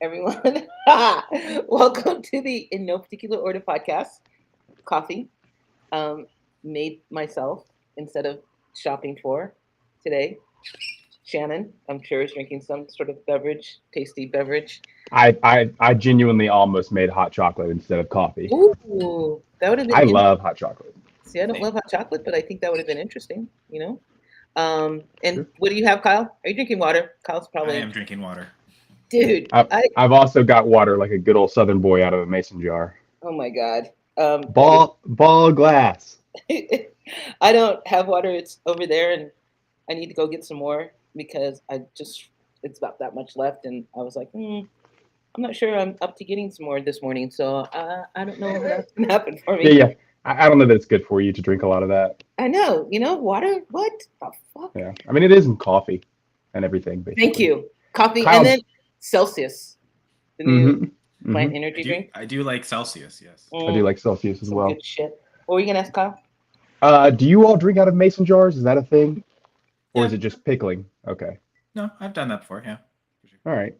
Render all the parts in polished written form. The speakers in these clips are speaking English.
everyone. Welcome to the In No Particular Order podcast. Coffee, um, made myself instead of shopping for today. Shannon, I'm sure, is drinking some sort of beverage, tasty beverage. I genuinely almost made hot chocolate instead of coffee. Ooh, that would have been I interesting. love hot chocolate. See, I don't Same. love hot chocolate, but I think that would have been interesting, you know? And Sure. what do you have, Kyle? Are you drinking water? Kyle's I probably, am drinking water. dude, I've also got water like a good old Southern boy out of a mason jar. oh my God. That is Ball glass. I don't have water. It's over there, and I need to go get some more because it's about that much left, and I was like, I'm not sure I'm up to getting some more this morning, so I don't know how that's gonna happen for Yeah, me. yeah. I don't know that it's good for you to drink a lot of that. I know, water. What the fuck? Yeah, I mean it is in coffee and everything Thank basically. you, coffee, and Kyle. then Celsius, the new Mm-hmm. Mm-hmm. plant energy I do drink. I do like Celsius, yes. I do Mm, like Celsius as some well. good shit. What were you gonna ask, Kyle? Do you all drink out of mason jars? Is that a thing, or is Yeah. it just pickling? Okay, No, I've done that before, yeah. For sure. all right.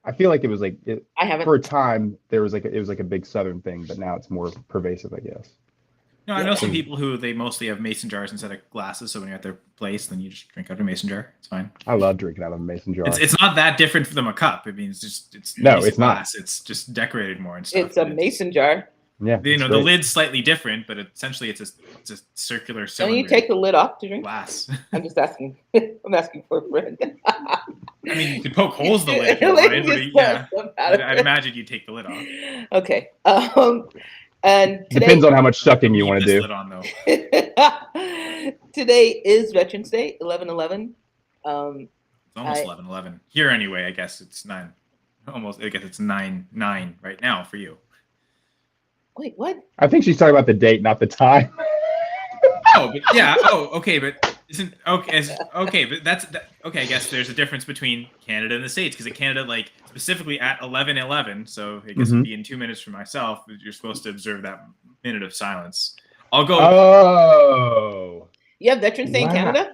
I feel like it was I haven't. for a time there was it was like a big Southern thing, but now it's more pervasive, I guess. No, I know Yeah. some people who they mostly have mason jars instead of glasses, so when you're at their place, then you just drink out of a mason jar. It's fine. I love drinking out of a mason It's jar. it's not that different from a cup. I mean, it's a No, piece of it's not. glass. It's just decorated more and stuff. It's a But it's mason jar. Yeah, you it's know the great. lid's slightly different, but essentially it's a circular Don't you cylinder take the lid off to drink? glass. I'm just asking. I'm asking for a friend. I mean, you could poke holes in the lid if you Let wanted, me but just pull yeah, stuff out of I'd it. imagine you'd take the lid off. Okay. And Depends today, on how much I'd have to sucking you leave want to this do. lid on though. today is Veterans Day, 11/11. It's almost I 11:11 here anyway. I guess it's 9. Almost. I guess it's 9 right now for you. wait, what? I think she's talking about the date, not the time. Oh, but yeah. Oh, okay, but isn't okay? Okay, but okay. I guess there's a difference between Canada and the States because in Canada, like specifically at 11:11, so I guess it'd Hmm. be in 2 minutes for myself. You're supposed to observe that minute of silence. I'll go. Oh, You have Veterans Day in wow. Canada?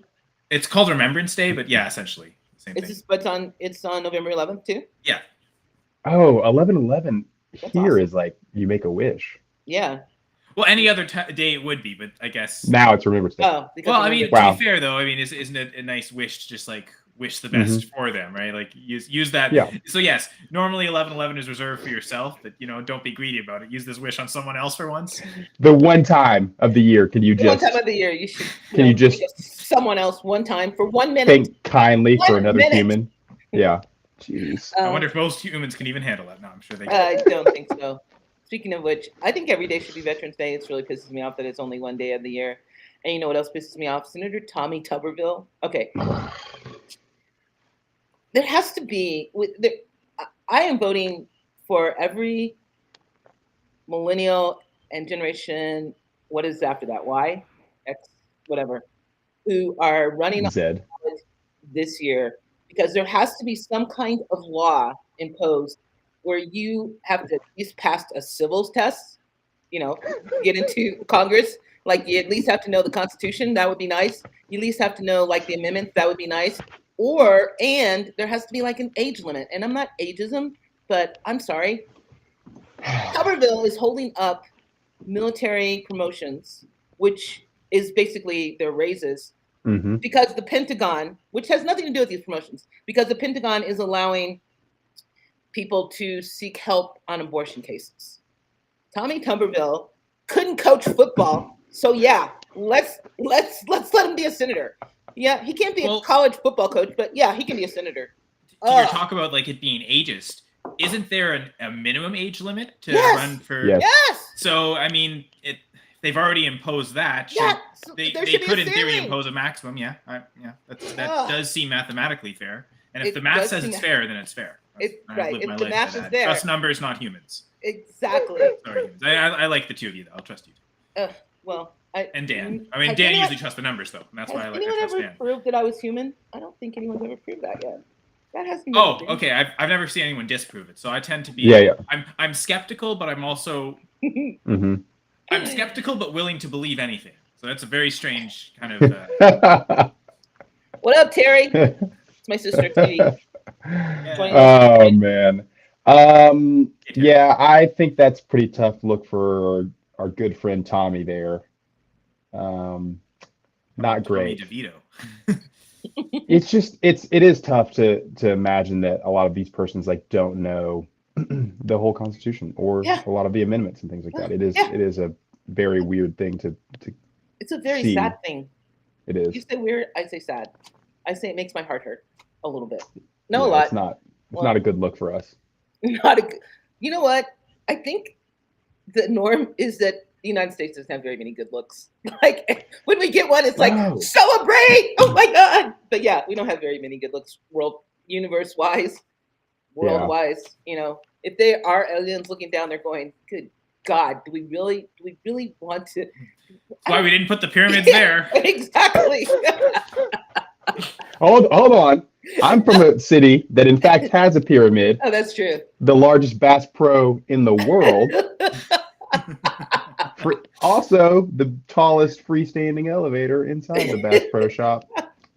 It's called Remembrance Day, but yeah, essentially the same It's thing. just, but it's on November 11th too. Yeah. Oh, 11/11 That's here awesome. is like you make a wish. Yeah. Well, any other day it would be, but I guess. Now it's Remembrance Day. Oh, because Well, I mean, remember, to Wow. be fair though, I mean, isn't it a nice wish to just like wish the Hmm. best for them, right? Like use that. Yeah. So yes, normally 11/11 is reserved for yourself, but don't be greedy about it. Use this wish on someone else for once. The one time of the year, can you the one time just of the year you should can you just think of someone else one time for 1 minute. think kindly for 1 another minute. human? Yeah. Jeez. I wonder if most humans can even handle that. No, I'm sure they can. I don't think so. Speaking of which, I think every day should be Veterans Day. It really pisses me off that it's only one day of the year. And you know what else pisses me off? Senator Tommy Tuberville. Okay, there has to be. I am voting for every millennial and generation. What is after that? Y, X, whatever. Who are running Zed. this year because there has to be some kind of law imposed where you have to at least pass a civils test, to get into Congress. Like you at least have to know the Constitution. That would be nice. You at least have to know like the amendments. That would be nice. And there has to be like an age limit. And I'm not ageism, but I'm sorry. Tuberville is holding up military promotions, which is basically their raises Hmm. because the Pentagon, which has nothing to do with these promotions, because the Pentagon is allowing people to seek help on abortion cases. Tommy Tuberville couldn't coach football, so yeah, let's let him be a senator. Yeah, he can't be a Well- college football coach, but yeah, he can be a senator. To your Ugh. talk about like it being ageist, isn't there a minimum age limit to Yes. run for? Yes. Yes, So I mean, they've already imposed that. yeah. So They there should could be a in theory ceiling. impose a maximum. Yeah, yeah. That Ugh. does seem mathematically fair. And if It the math does says seem- it's fair, then it's fair. I've right. lived If my the life math by is that. there. Trust numbers, not humans. Exactly. Sorry, humans. I like the two of you though. I'll trust you. Well, And Dan. I mean, has Dan anyone- usually trusts the numbers though, and that's why I Has like I anyone trust ever Dan. proved that I was human? I don't think anyone's ever proved that yet. That hasn't been. Oh, okay. I've never seen anyone disprove it, so I tend to be. Yeah, I'm skeptical, but I'm also Hmm. I'm skeptical, but willing to believe anything. So that's a very strange kind of. What up, Terry? It's my sister, Katie. Oh man, Yeah, I think that's pretty tough look for our good friend Tommy there. Um, What about not Tommy great. DeVito? It is tough to imagine that a lot of these persons like don't know the whole Constitution or Yeah, a lot of the amendments and things like yeah, that. yeah. It is a very weird thing to It's a very sad see. thing. It You is. say weird, I say sad. I say it makes my heart hurt a little bit. No, a Yeah, lot. it's not Well, a good look for us. not a good. You know what? I think the norm is that the United States doesn't have very many good looks. Like when we get one, it's like Oh, celebrate! Oh my god! But yeah, we don't have very many good looks, universe wise, world yeah. wise. If they are aliens looking down, they're going, "Good God, do we really want to?" That's I why don't. we didn't put the pyramids Yeah, there. exactly. Hold on. I'm from a city that in fact has a pyramid, Oh, that's true. the largest Bass Pro in the world. Also, the tallest freestanding elevator inside the Bass Pro Shop.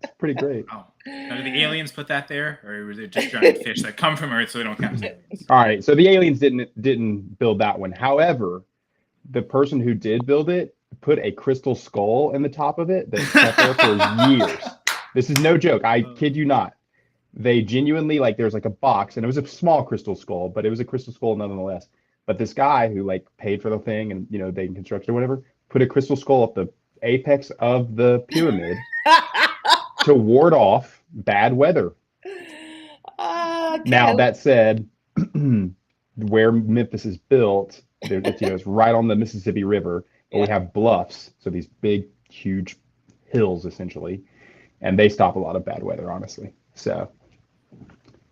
It's pretty great. Oh, now, did the aliens put that there, or was it just giant fish that come from Earth, so they don't count as aliens? All right, so the aliens didn't build that one. However, the person who did build it put a crystal skull in the top of it that sat there for years. This is no joke. I kid you not. They genuinely like there's like a box and it was a small crystal skull, but it was a crystal skull nonetheless. But this guy who like paid for the thing and they can construct it or whatever, put a crystal skull up the apex of the pyramid to ward off bad weather. Okay. Now that said, where Memphis is built, it's right on the Mississippi River, but we Yeah. have bluffs, so these big, huge hills essentially, and they stop a lot of bad weather, honestly. So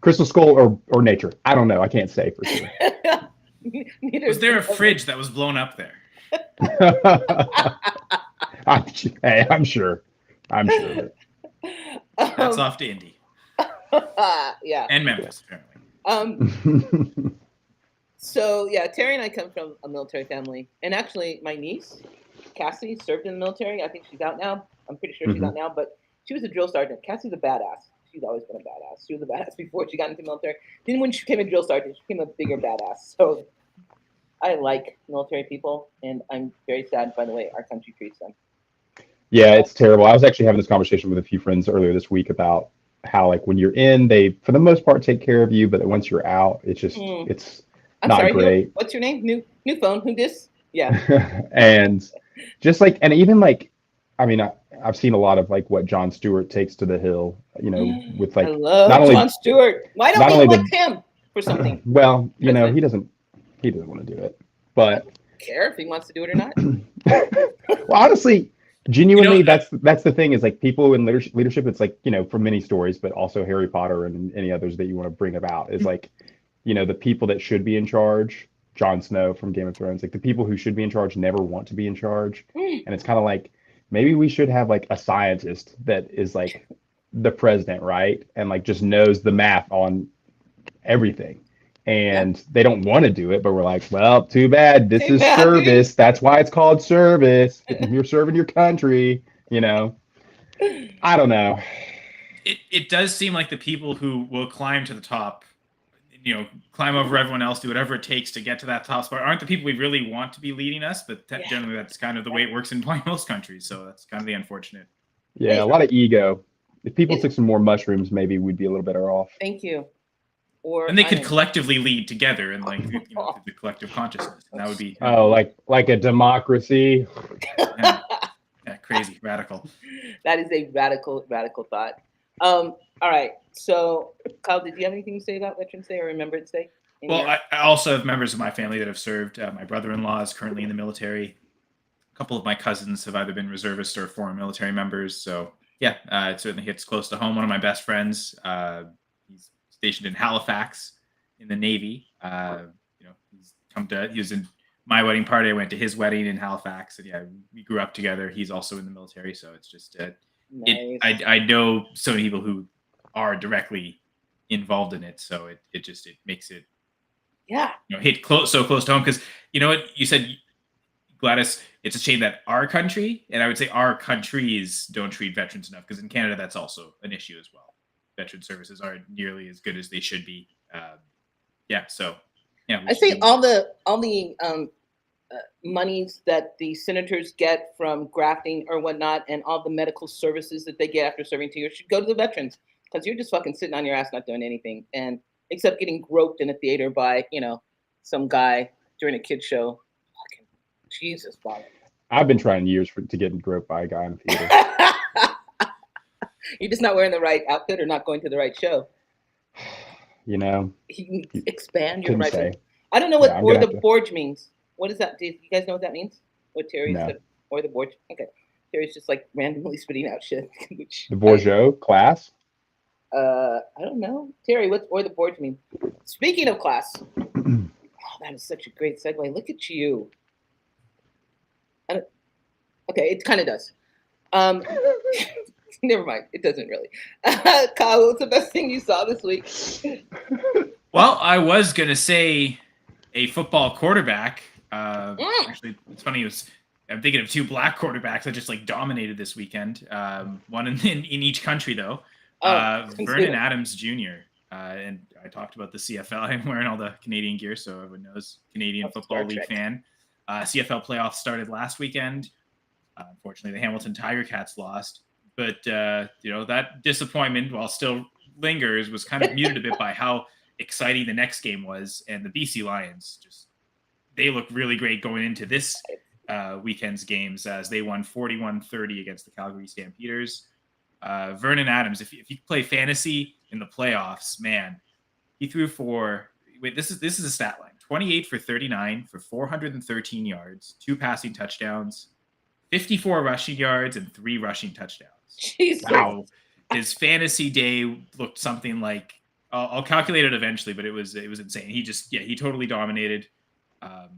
crystal skull or nature, I don't know. I can't say for sure. Neither Was is there a the fridge that was blown up there? Hey, I'm sure. I'm sure of it. That's um, off to Indy yeah. and Memphis, apparently. So yeah, Terry and I come from a military family, and actually, my niece Cassie served in the military. I think she's out now. I'm pretty sure she's Mhm. out now, but she was a drill sergeant. Cassie's a badass. She's always been a badass. She was a badass before she got into the military. Then when she became a drill sergeant, she became a bigger badass. So I like military people, and I'm very sad by the way our country treats them. Yeah, it's terrible. I was actually having this conversation with a few friends earlier this week about how like when you're in, they for the most part take care of you, but once you're out, Mm. it's I'm not sorry. great. What's your name? New phone. Who this? Yeah. And just like and even like I mean I've seen a lot of like what John Stewart takes to the hill, with I like not love John only Stewart. Why don't not we only elect the him for something? well, President. he doesn't want to do it. I But don't care if he wants to do it or not. well, honestly, You know, genuinely, that's the thing is like people in leadership. It's like from many stories, but also Harry Potter and any others that you want to bring about is like the people that should be in charge. Jon Snow from Game of Thrones, like the people who should be in charge never want to be in charge, and it's kind of like maybe we should have like a scientist that is like the president, right? And like just knows the math on everything. Yeah. And they don't want to do it, but we're like, well, too bad. This Too is bad, dude. service. That's why it's called service. You're serving your country, you know. I don't know. it does seem like the people who will climb to the top, climb over everyone else, do whatever it takes to get to that top spot, aren't the people we really want to be leading us. But Yeah. generally, that's kind of the way it works in most countries. So that's kind of the unfortunate. Yeah, a lot of ego. If people It- took some more mushrooms, maybe we'd be a little better off. Thank you. Or And they could iron. collectively lead together and through the collective consciousness, and that would be Oh, like a democracy. yeah, crazy radical. That is a radical thought. All right. So, Kyle, did you have anything to say about Veterans Day or Remembrance Day? Well, I also have members of my family that have served. My brother-in-law is currently in the military. A couple of my cousins have either been reservists or former military members. So yeah, it certainly hits close to home. One of my best friends, he's stationed in Halifax in the Navy. He was in my wedding party. I went to his wedding in Halifax, and yeah, we grew up together. He's also in the military, so it's just nice. I know so many people who are directly involved in it, so it makes it Yeah. hit so close to home. Because you know what you said, Gladys, it's a shame that our country, and I would say our countries, don't treat veterans enough, because in Canada that's also an issue as well. Veteran services aren't nearly as good as they should be. yeah, so yeah, I say all the monies that the senators get from grafting or whatnot, and all the medical services that they get after serving 2 years should go to the veterans, because you're just fucking sitting on your ass not doing anything, and except getting groped in a theater by some guy during a kid show. Fucking Jesus, Father. I've been trying years to get groped by a guy in the theater. You're just not wearing the right outfit or not going to the right show. You know, You can expand your couldn't say. horizon. I don't know what Yeah, I'm or gonna the have to. Borg means. What is that? Do you guys know what that means? What Terry No. said? Or the Borg? Okay. Terry's just like randomly spitting out shit. Which The Bourgeois class. I don't know. Terry, what's or the Borg mean? Speaking of class, oh, that is such a great segue. Look at you. Okay, it kind of does. Never mind. It doesn't really. Kyle, what's the best thing you saw this week? Well, I was gonna say a football quarterback. Actually, it's funny. I'm thinking of two black quarterbacks that just like dominated this weekend. One in each country though. Vernon Adams Jr. And I talked about the CFL. I'm wearing all the Canadian gear, so everyone knows Canadian Football League fan. CFL playoffs started last weekend. Unfortunately, the Hamilton Tiger Cats lost. But, that disappointment, while still lingers, was kind of muted a bit by how exciting the next game was. And the BC Lions, they look really great going into this weekend's games as they won 41-30 against the Calgary Stampeders. Vernon Adams, if you play fantasy in the playoffs, man, he threw for – this is a stat line. 28 for 39 for 413 yards, 2 passing touchdowns, 54 rushing yards, and 3 rushing touchdowns. Jesus. So his fantasy day looked something like I'll calculate it eventually, but it was insane. He totally dominated. The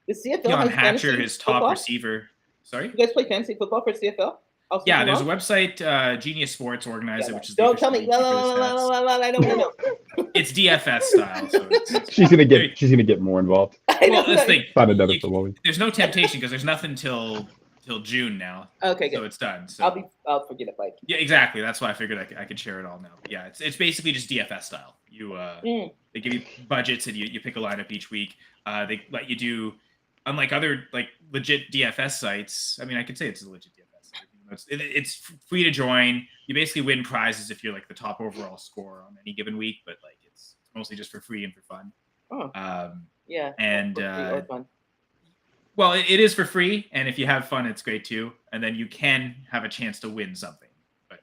CFL Keon has Hatcher, his top football? Receiver. Sorry, you guys play fantasy football for CFL? Yeah, there's a website, Genius Sports organized it, which is don't tell me. I don't know. It's DFS style. So she's gonna get more involved. Well, let's think. Find another football league. There's no temptation because there's nothing till June now. Okay, good. So it's done. So I'll forget it. Like yeah, exactly. That's why I figured I could share it all now. But yeah, it's basically just DFS style. You they give you budgets and you pick a lineup each week. They let you do, unlike other like legit DFS sites. I mean, I could say it's a legit DFS site. It's free to join. You basically win prizes if you're like the top overall scorer on any given week, but like it's mostly just for free and for fun. Oh. Yeah. And fun. well, it is for free, and if you have fun, it's great too. And then you can have a chance to win something. But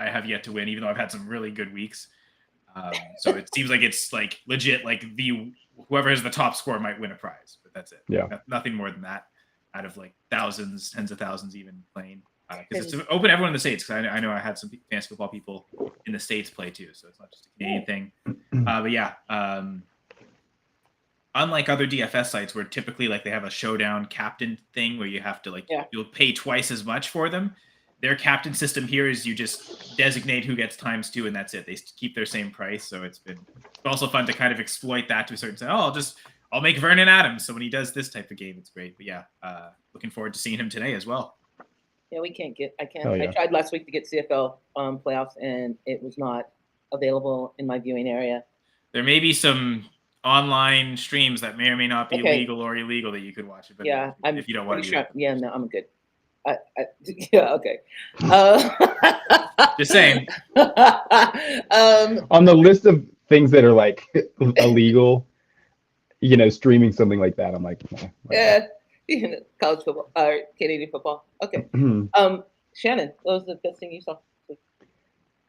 I have yet to win, even though I've had some really good weeks. So it seems like it's like legit. Like whoever has the top score might win a prize, but that's it. Yeah, nothing more than that. Out of like thousands, tens of thousands, even playing because it's open to everyone in the States. Because I know I had some fantasy football people in the States play too, so it's not just a Canadian thing. But yeah. Unlike other DFS sites where typically like they have a showdown captain thing where you have to you'll pay twice as much for them. Their captain system here is you just designate who gets ×2 and that's it. They keep their same price. So it's also fun to kind of exploit that to a certain extent. I'll make Vernon Adams. So when he does this type of game, it's great. But yeah, looking forward to seeing him today as well. Yeah, I can't. Oh, yeah. I tried last week to get CFL playoffs and it was not available in my viewing area. There may be some online streams that may or may not be legal or illegal that you could watch it. But yeah, if you don't want to do it. Yeah, no, I'm good. Yeah, okay. Just saying. On the list of things that are like illegal, streaming something like that, I'm like, yeah, college football or Canadian football. Okay. Shannon, what was the best thing you saw?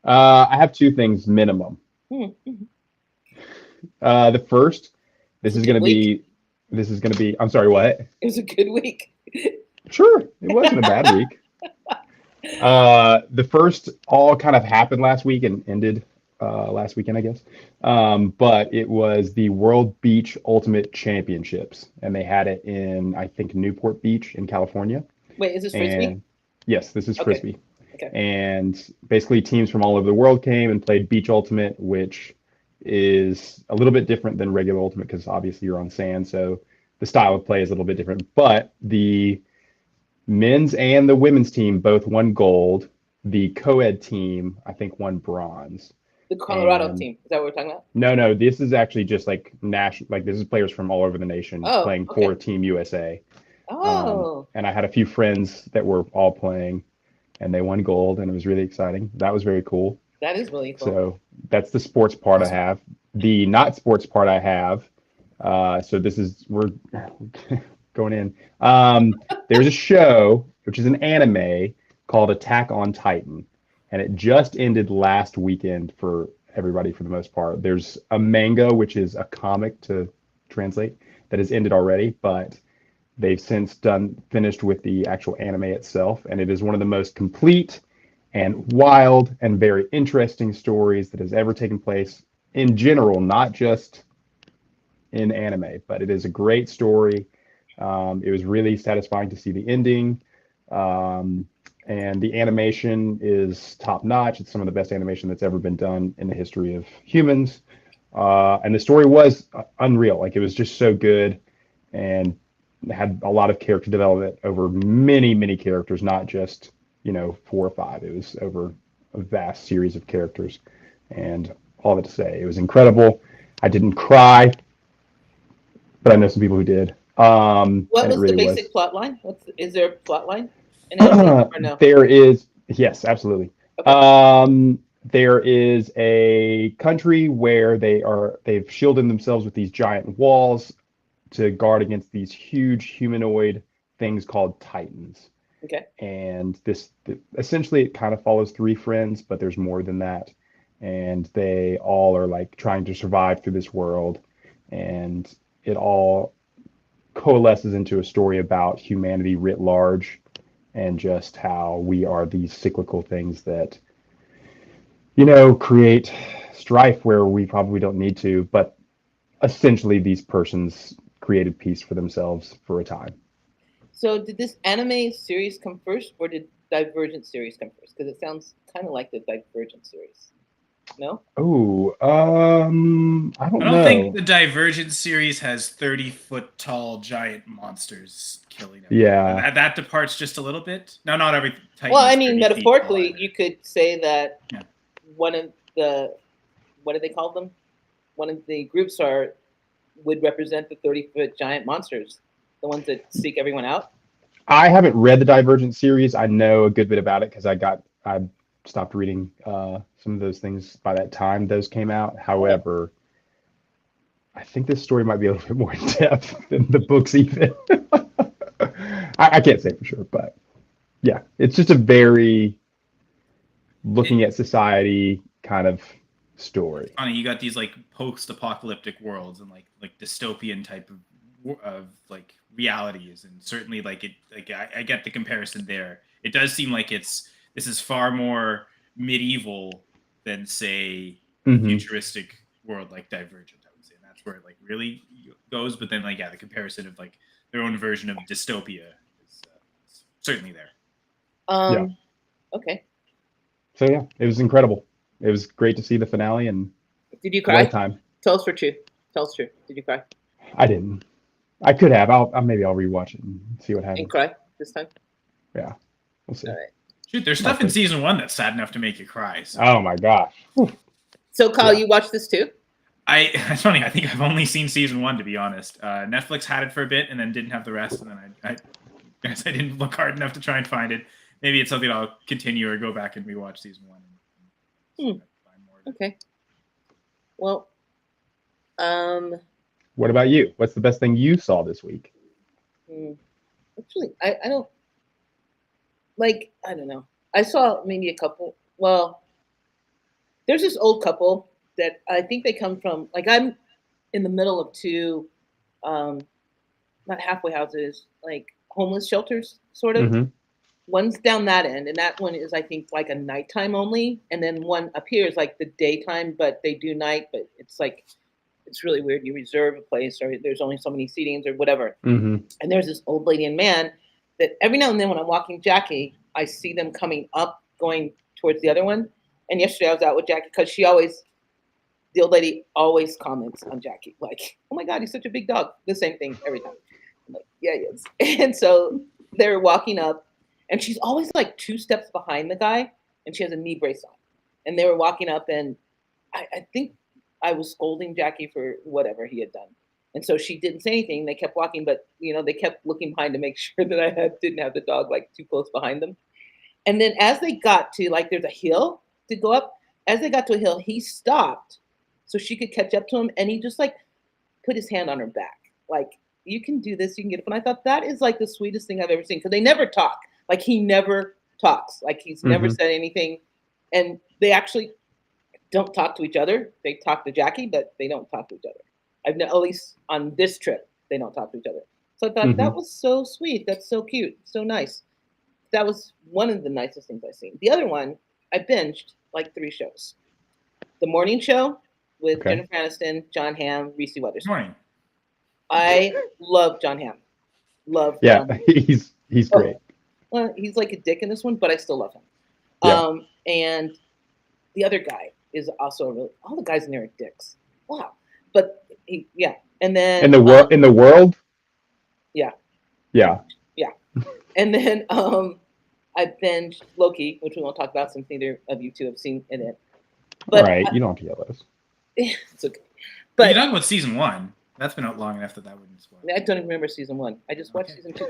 I have 2 things minimum. The first, this is going to be. I'm sorry, what? It was a good week. Sure, it wasn't a bad week. The first all kind of happened last week and ended last weekend, I guess. But it was the World Beach Ultimate Championships, and they had it in, I think, Newport Beach in California. Wait, is this Frisbee? Yes, this is Frisbee. Okay. And basically teams from all over the world came and played Beach Ultimate, which is a little bit different than regular Ultimate because obviously you're on sand, so the style of play is a little bit different. But the men's and the women's team both won gold. The co-ed team, I think, won bronze. The Colorado And team. Is that what we're talking about? no, this is actually just like national. Like this is players from all over the nation Oh, playing okay. for Team USA. Oh, And I had a few friends that were all playing, and they won gold, and it was really exciting. That was very cool. that is really cool. So that's the sports part I Awesome. have. The not sports part I have. So this is we're going in. There's a show which is an anime called Attack on Titan, and it just ended last weekend for everybody for the most part. There's a manga which is a comic to translate that has ended already, but they've since finished with the actual anime itself, and it is one of the most complete and wild and very interesting stories that has ever taken place in general, not just in anime. But it is a great story. It was really satisfying to see the ending. Um, and the animation is top notch. It's some of the best animation that's ever been done in the history of humans. And the story was unreal. Like it was just so good and had a lot of character development over many, many characters, not just, 4 or 5. It was over a vast series of characters. And all that to say, it was incredible. I didn't cry, but I know some people who did. What And it was the really was. basic plot line? Is there a plot line in anime or no? There is, yes, absolutely. Okay. There is a country where they've shielded themselves with these giant walls to guard against these huge humanoid things called Titans. Okay. And essentially it kind of follows 3 friends, but there's more than that. And they all are like trying to survive through this world. And it all coalesces into a story about humanity writ large and just how we are these cyclical things that, create strife where we probably don't need to, but essentially these persons created peace for themselves for a time. So did this anime series come first, or did Divergent series come first? Because it sounds kind of like the Divergent series. No. Oh, I I don't don't think know. the Divergent series has 30-foot tall giant monsters killing everyone. Yeah, That departs just a little bit. No, not every Titan Well, I is mean, 30 feet tall metaphorically, either. you could say that Yeah. one of the what do they call them? One of the groups would represent the 30-foot giant monsters, the ones that seek everyone out. I haven't read the Divergent series. I know a good bit about it because I stopped reading some of those things by that time those came out. Okay. However, I think this story might be a little bit more in depth than the books even. I can't say for sure, but yeah, it's just a very It, looking at society kind of story. funny, you got these like post-apocalyptic worlds and like dystopian type of like realities, and certainly like it like I get the comparison there. It does seem like this is far more medieval than say a Hmm. futuristic world like Divergent, I would say, and that's where it like really goes. But then like yeah, the comparison of like their own version of dystopia is certainly there. Yeah. Um. Okay. So yeah, it was incredible. It was great to see the finale, and Did you what a cry? time. Tell us for true. Tell us true. Did you cry? I didn't. I could have. Maybe I'll rewatch it and see what And happens. cry this time. Yeah, we'll see. All right. Shoot, there's I'll stuff in think. season one that's sad enough to make you cry. So Oh my gosh. So, Kyle, Yeah. you watched this too? It's funny. I think I've only seen season one, to be honest. Netflix had it for a bit and then didn't have the rest, and then I guess I didn't look hard enough to try and find it. Maybe it's something I'll continue or go back and rewatch season one. And find more. Okay. Well, um, What about you? What's the best thing you saw this week? actually, I don't like. I don't know. I saw maybe a couple. Well, there's this old couple that I think they come from. Like, I'm in the middle of two, not halfway houses, like homeless shelters, sort of. Hmm. One's down that end, and that one is, I think, like a nighttime only, and then one up here is like the daytime, but they do night, but it's like it's really weird. You reserve a place, or there's only so many seatings, or whatever. Hmm. And there's this old lady and man that every now and then when I'm walking Jackie, I see them coming up, going towards the other one. And yesterday I was out with Jackie because the old lady always comments on Jackie, like, "Oh my God, he's such a big dog." The same thing every time. I'm like, "Yeah, he is." And so they're walking up, and she's always like 2 steps behind the guy, and she has a knee brace on. And they were walking up, and I think I was scolding Jackie for whatever he had done. And so she didn't say anything. They kept walking, but they kept looking behind to make sure that didn't have the dog like too close behind them. And then as they got to there's a hill to go up, as they got to a hill, he stopped so she could catch up to him, and he just put his hand on her back. You can do this, you can get up. And I thought that is the sweetest thing I've ever seen, because they never talk. He never talks. He's never said anything. And they actually don't talk to each other. They talk to Jackie, but they don't talk to each other. At least on this trip, they don't talk to each other. So I thought that was so sweet. That's so cute. So nice. That was one of the nicest things I've seen. The other one, I binged 3 shows. The Morning Show with Jennifer Aniston, John Hamm, Reese Witherspoon. Morning. I love John Hamm. Yeah, he's great. Well, he's like a dick in this one, but I still love him. Yeah. And the other guy is also all the guys in there are dicks. Wow. But and then in the world. Yeah. Yeah. Yeah. And then I binged Loki, which we won't talk about since neither of you two have seen in it. But all right, you don't have to yell at us. It's okay. But you're talking about season 1. That's been out long enough that wouldn't spoil. I don't even remember season 1. I just watched season 2.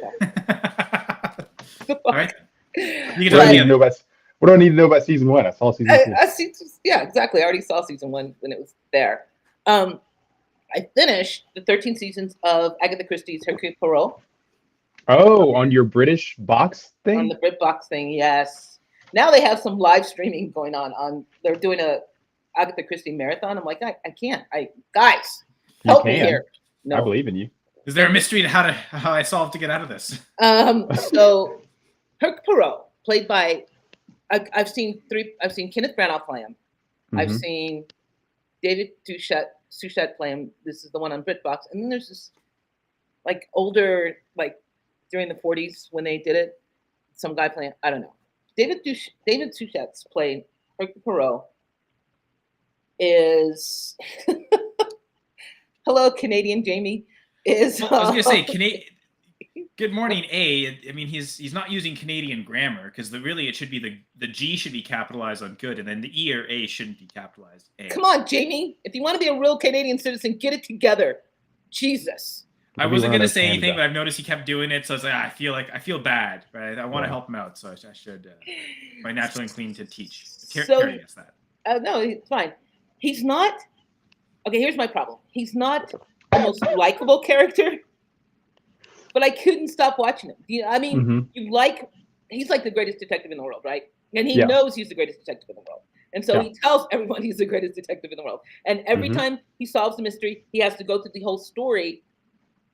All right. What do I need to know about season 1? I saw season 2. Yeah, exactly. I already saw season 1 when it was there. I finished the 13 seasons of Agatha Christie's Hercule Poirot. Oh, on your British box thing? On the BritBox thing, yes. Now they have some live streaming going on. They're doing a Agatha Christie marathon. I'm like, I can't. Guys, help me here. No. I believe in you. Is there a mystery to how I solved to get out of this? So Hercule Poirot, played by I've seen Kenneth Branagh play him. I've seen David Suchet play him. This is the one on BritBox. And then there's this older, during the 40s when they did it, some guy playing, I don't know. David Suchet's played Hercule Poirot is hello, Canadian Jamie. I was gonna say Good morning, A. I mean, he's not using Canadian grammar, because really it should be the G should be capitalized on good, and then the E or A shouldn't be capitalized. A. Come on, Jamie. If you want to be a real Canadian citizen, get it together. Jesus. I wasn't gonna say anything, but I've noticed he kept doing it, so I was I feel bad, right? I want to help him out, so I should. My natural inclination to teach. Carry against that. No, it's fine. He's not. Okay, here's my problem. He's not the most likable character, but I couldn't stop watching him. I mean, he's like the greatest detective in the world, right? And he knows he's the greatest detective in the world. And so he tells everyone he's the greatest detective in the world. And every time he solves the mystery, he has to go through the whole story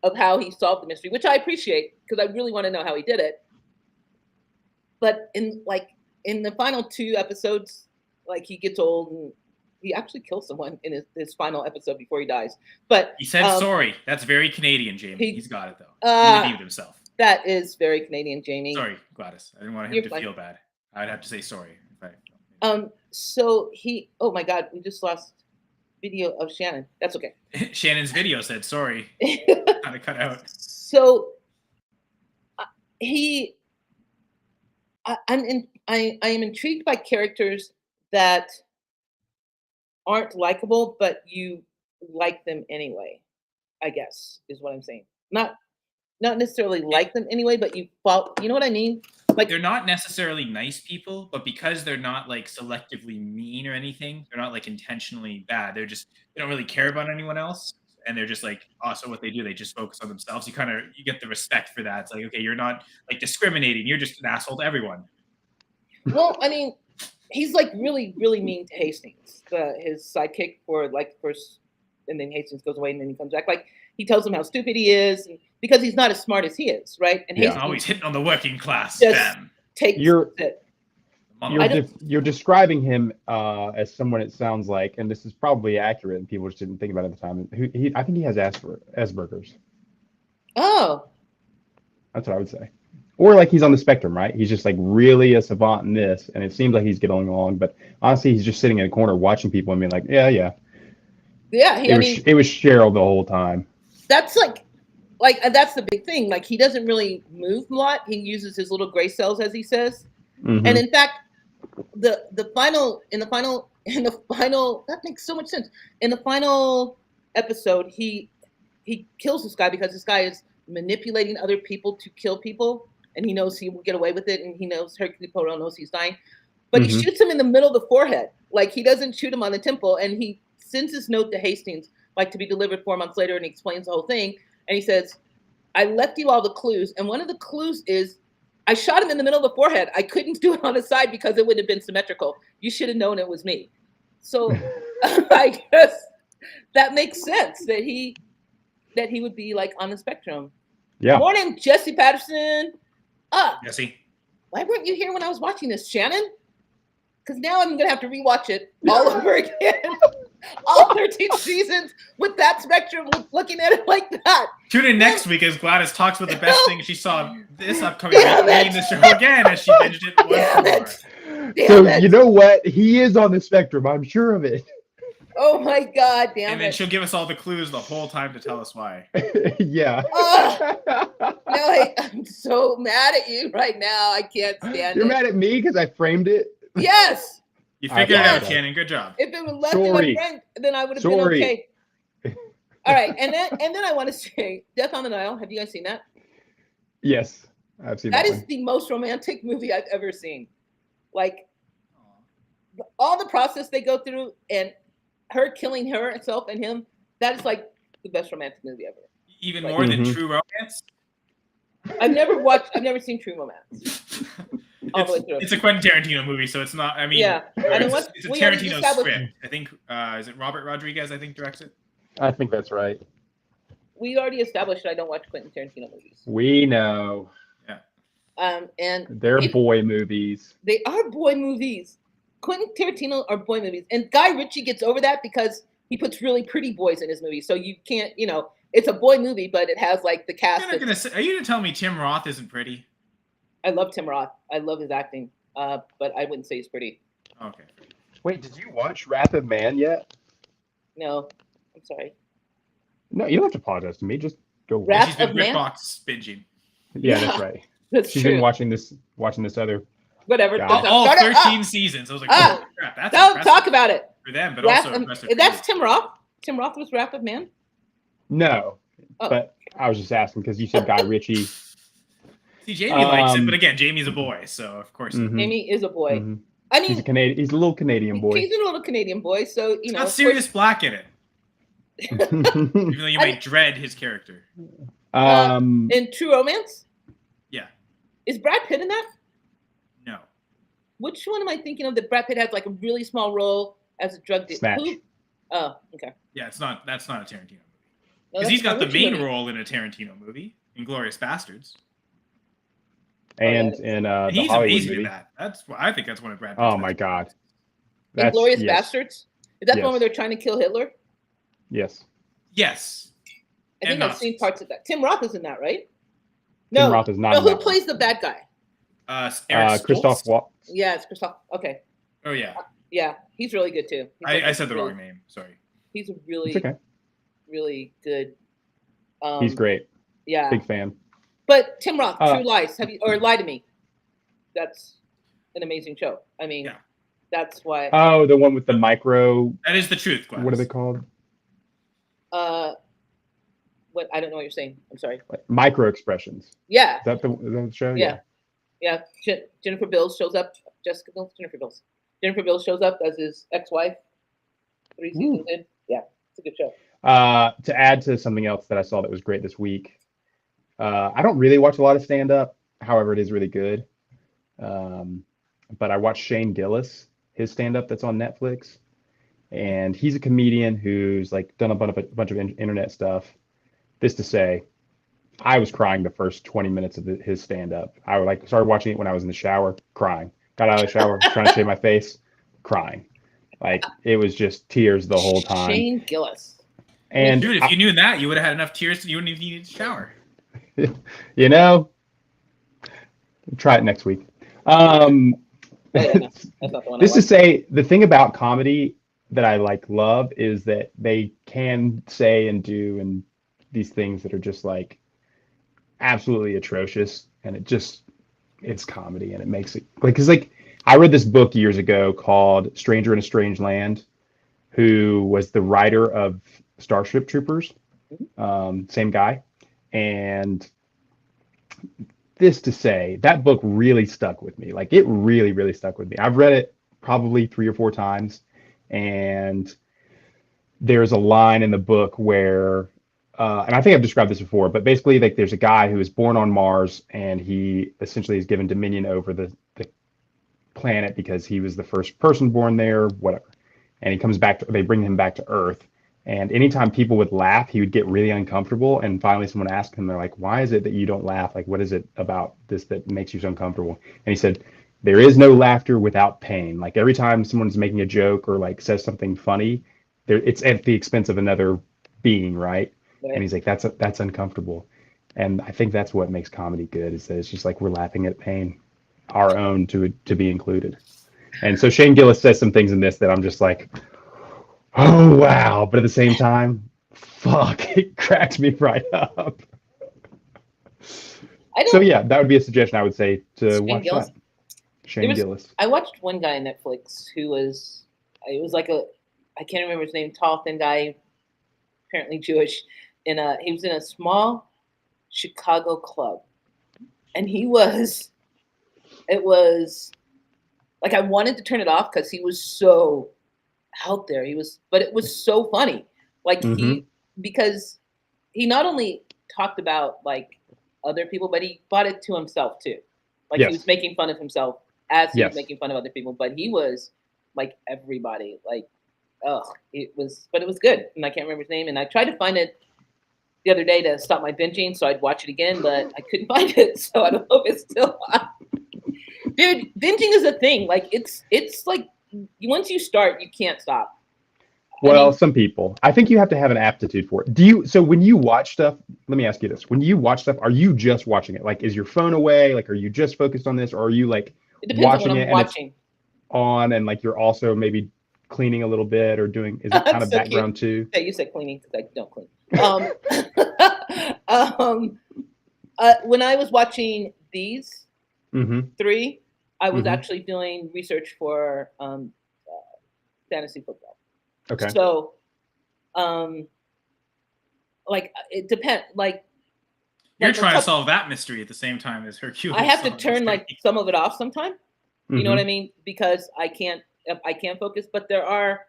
of how he solved the mystery, which I appreciate, because I really want to know how he did it. But in the final 2 episodes, he gets old and he actually kills someone in his final episode before he dies. But he said sorry. That's very Canadian, Jamie. He's got it though. He redeemed himself. That is very Canadian, Jamie. Sorry, Gladys. I didn't want him to feel bad. I'd have to say sorry. So oh my God, we just lost video of Shannon. That's okay. Shannon's video said sorry. Kind of cut out. So I am intrigued by characters that aren't likable, but you like them anyway, I guess is what I'm saying. Not necessarily like them anyway, but you know what I mean? They're not necessarily nice people, but because they're not selectively mean or anything, they're not intentionally bad. They don't really care about anyone else. And they're just also what they do, they just focus on themselves. You get the respect for that. It's okay, you're not discriminating. You're just an asshole to everyone. Well, I mean, he's really, really mean to Hastings, his sidekick for first, and then Hastings goes away and then he comes back. He tells him how stupid he is, and because he's not as smart as he is, right? And Hastings always hitting on the working class. You're describing him as someone, it sounds like, and this is probably accurate, and people just didn't think about it at the time. I think he has Asperger's. Oh, that's what I would say. Or he's on the spectrum, right? He's just really a savant in this, and it seems like he's getting along. But honestly, he's just sitting in a corner watching people and being yeah. It was Cheryl the whole time. That's that's the big thing. He doesn't really move a lot. He uses his little gray cells, as he says. And in fact, in the final in the final, that makes so much sense. In the final episode, he kills this guy because this guy is manipulating other people to kill people, and he knows he will get away with it, and he knows Hercule Poirot knows he's dying. But he shoots him in the middle of the forehead. Like, he doesn't shoot him on the temple, and he sends his note to Hastings, like, to be delivered 4 months later, and he explains the whole thing. And he says, I left you all the clues, and one of the clues is I shot him in the middle of the forehead. I couldn't do it on the side because it wouldn't have been symmetrical. You should have known it was me. So I guess that makes sense that he would be, like, on the spectrum. Yeah. Morning, Jesse Patterson. Jesse. Why weren't you here when I was watching this, Shannon? Because now I'm going to have to rewatch it all over again. All 13 seasons with that spectrum, looking at it like that. Tune in next week as Gladys talks about the best thing she saw this upcoming week, reading the show again as she binged it once more. So you know what? He is on the spectrum. I'm sure of it. Oh my God, damn it. And then she'll give us all the clues the whole time to tell us why. Yeah. No, I'm so mad at you right now. I can't stand it. You're mad at me because I framed it? Yes. You figured it out, Shannon. Good job. If it was left in my friend, then I would have been okay. All right, and then I want to say, Death on the Nile. Have you guys seen that? Yes, I've seen that. That is the most romantic movie I've ever seen. Like, all the process they go through, and her killing herself and him. That is like the best romantic movie ever. Even more than True Romance. I've never seen True Romance. It's a Quentin Tarantino movie, so it's not. I mean, yeah, it's a Tarantino script. I think is it Robert Rodriguez? I think directs it. I think that's right. We already established that I don't watch Quentin Tarantino movies. We know. Yeah. And they're boy movies. They are boy movies. Quentin Tarantino are boy movies, and Guy Ritchie gets over that because he puts really pretty boys in his movies. So you can't, it's a boy movie, but it has like the cast. Are you gonna tell me Tim Roth isn't pretty? I love Tim Roth. I love his acting, but I wouldn't say he's pretty. Okay. Wait, did you watch Wrath of Man yet? No, I'm sorry. No, you don't have to apologize to me. Just go. Wrath She's been of Man? BritBox binging. Yeah, that's right. She's true. been watching this other. Whatever. All 13 seasons. I was like, oh crap, that's don't talk about it. For them, but Wrath also that's Tim Roth. Tim Roth was Wrath of Man? No, but I was just asking because you said Guy Ritchie. See, Jamie likes it, but again, Jamie's a boy, so of course. Jamie is a boy. Mm-hmm. I mean, he's a little Canadian boy. He's a little Canadian boy, so It's got Sirius Black in it. Even though you might dread his character. In True Romance? Yeah. Is Brad Pitt in that? No. Which one am I thinking of that Brad Pitt has like a really small role as a drug dealer? Snatch. Oh, okay. Yeah, that's not a Tarantino movie. No, Because he's got the main role in a Tarantino movie, Inglourious Bastards. And in the he's Hollywood amazing movie. at that. I think that's one of Brad Pitt's Oh best my God. Inglourious Bastards? Is that the Yes. one where they're trying to kill Hitler? Yes. Yes. I think And I've seen parts of that. Tim Roth is in that, right? Tim Roth is not No, in who that plays the bad guy? Eric Christoph Stoltz? Waltz. Yeah, it's Christoph. Okay. Oh yeah. Yeah, he's really good too. I said the wrong name. Sorry. He's a really, It's okay. really good. He's great. Yeah. Big fan. But Tim Roth, True Lies, Lie to Me? That's an amazing show. I mean, that's why. Oh, the one with the micro. That is the truth, Gladys. What are they called? What I don't know what you're saying. I'm sorry. Like micro expressions. Yeah. Is that the show? Yeah. Jennifer Bills shows up. Jennifer Bills shows up as his ex-wife. 3 seasons in. Yeah, it's a good show. To add to something else that I saw that was great this week, I don't really watch a lot of stand-up. However, it is really good. But I watched Shane Gillis, his stand-up that's on Netflix, and he's a comedian who's like done a bunch of internet stuff. This to say, I was crying the first 20 minutes of his stand-up. I started watching it when I was in the shower, crying. Got out of the shower, trying to shave my face, crying. Like it was just tears the whole time. Shane Gillis. And dude, if you knew that, you would have had enough tears. You wouldn't even need to shower. You know, try it next week. Just to say, the thing about comedy that I love is that they can say and do and these things that are just like absolutely atrocious, and it's comedy, and it makes it like, because like I read this book years ago called Stranger in a Strange Land, who was the writer of Starship Troopers, same guy. And this to say, that book really stuck with me. Like it really, really stuck with me. I've read it probably 3 or 4 times. And there's a line in the book where, and I think I've described this before, but basically, like, there's a guy who is born on Mars, and he essentially is given dominion over the planet because he was the first person born there, whatever. And he comes back, they bring him back to Earth. And anytime people would laugh, he would get really uncomfortable. And finally, someone asked him, they're like, why is it that you don't laugh? Like, what is it about this that makes you so uncomfortable? And he said, there is no laughter without pain. Like, every time someone's making a joke or like says something funny, it's at the expense of another being, right? And he's like, that's uncomfortable. And I think that's what makes comedy good, is that it's just like we're laughing at pain, our own, to be included. And so Shane Gillis says some things in this that I'm just like, oh wow, but at the same time, fuck, it cracked me right up. So yeah, that would be a suggestion I would say to Shane watch Gillis. that. Shane Gillis. I watched one guy on Netflix who was, it was like I can't remember his name, tall, thin guy, apparently Jewish, and he was in a small Chicago club, and it was like I wanted to turn it off because he was so out there. But it was so funny. Like because he not only talked about like other people, but he brought it to himself too. Like he was making fun of himself as he was making fun of other people, but he was like everybody. Like, it was good. And I can't remember his name. And I tried to find it the other day to stop my binging so I'd watch it again, but I couldn't find it. So I don't know if it's still on. Dude, binging is a thing. Like it's like once you start, you can't stop. Well, some people. I think you have to have an aptitude for it. So when you watch stuff, let me ask you this. When you watch stuff, are you just watching it? Like, is your phone away? Like, are you just focused on this? Or are you like watching it and it's on and like you're also maybe cleaning a little bit or doing, is it kind of background too? Yeah, you said cleaning because I don't clean. When I was watching these three, I was actually doing research for fantasy football. Okay. So, like it depends. Like you're trying to solve that mystery at the same time as Hercules. I have to turn like some of it off sometime. You know what I mean? Because I can't focus. But there are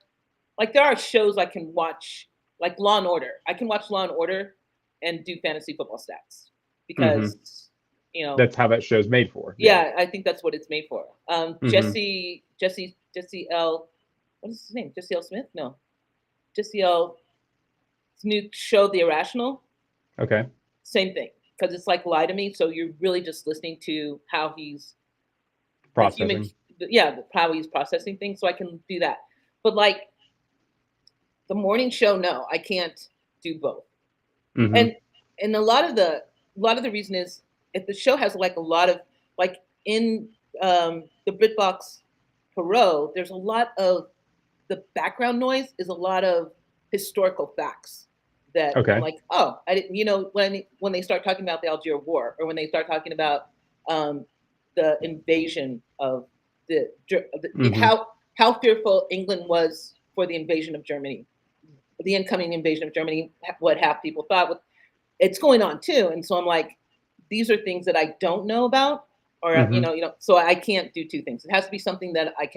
shows I can watch, like Law and Order. I can watch Law and Order and do fantasy football stats because you know that's how that show's made for. Yeah, I think that's what it's made for. Jesse L. What is his name? Jesse L. Smith? No. Jesse L. His new show, The Irrational. Okay. Same thing. Because it's like Lie to Me. So you're really just listening to how he's processing. How he's processing things. So I can do that. But like the morning show, no, I can't do both. And a lot of the reason is if the show has like a lot of like in the BritBox Perot, there's a lot of the background noise is a lot of historical facts that I'm like, oh, I didn't, when they start talking about the Algier War or when they start talking about the invasion of how fearful England was for the invasion of Germany, the incoming invasion of Germany, what half people thought, it's going on too. And so I'm like, these are things that I don't know about, or, so I can't do two things. It has to be something that I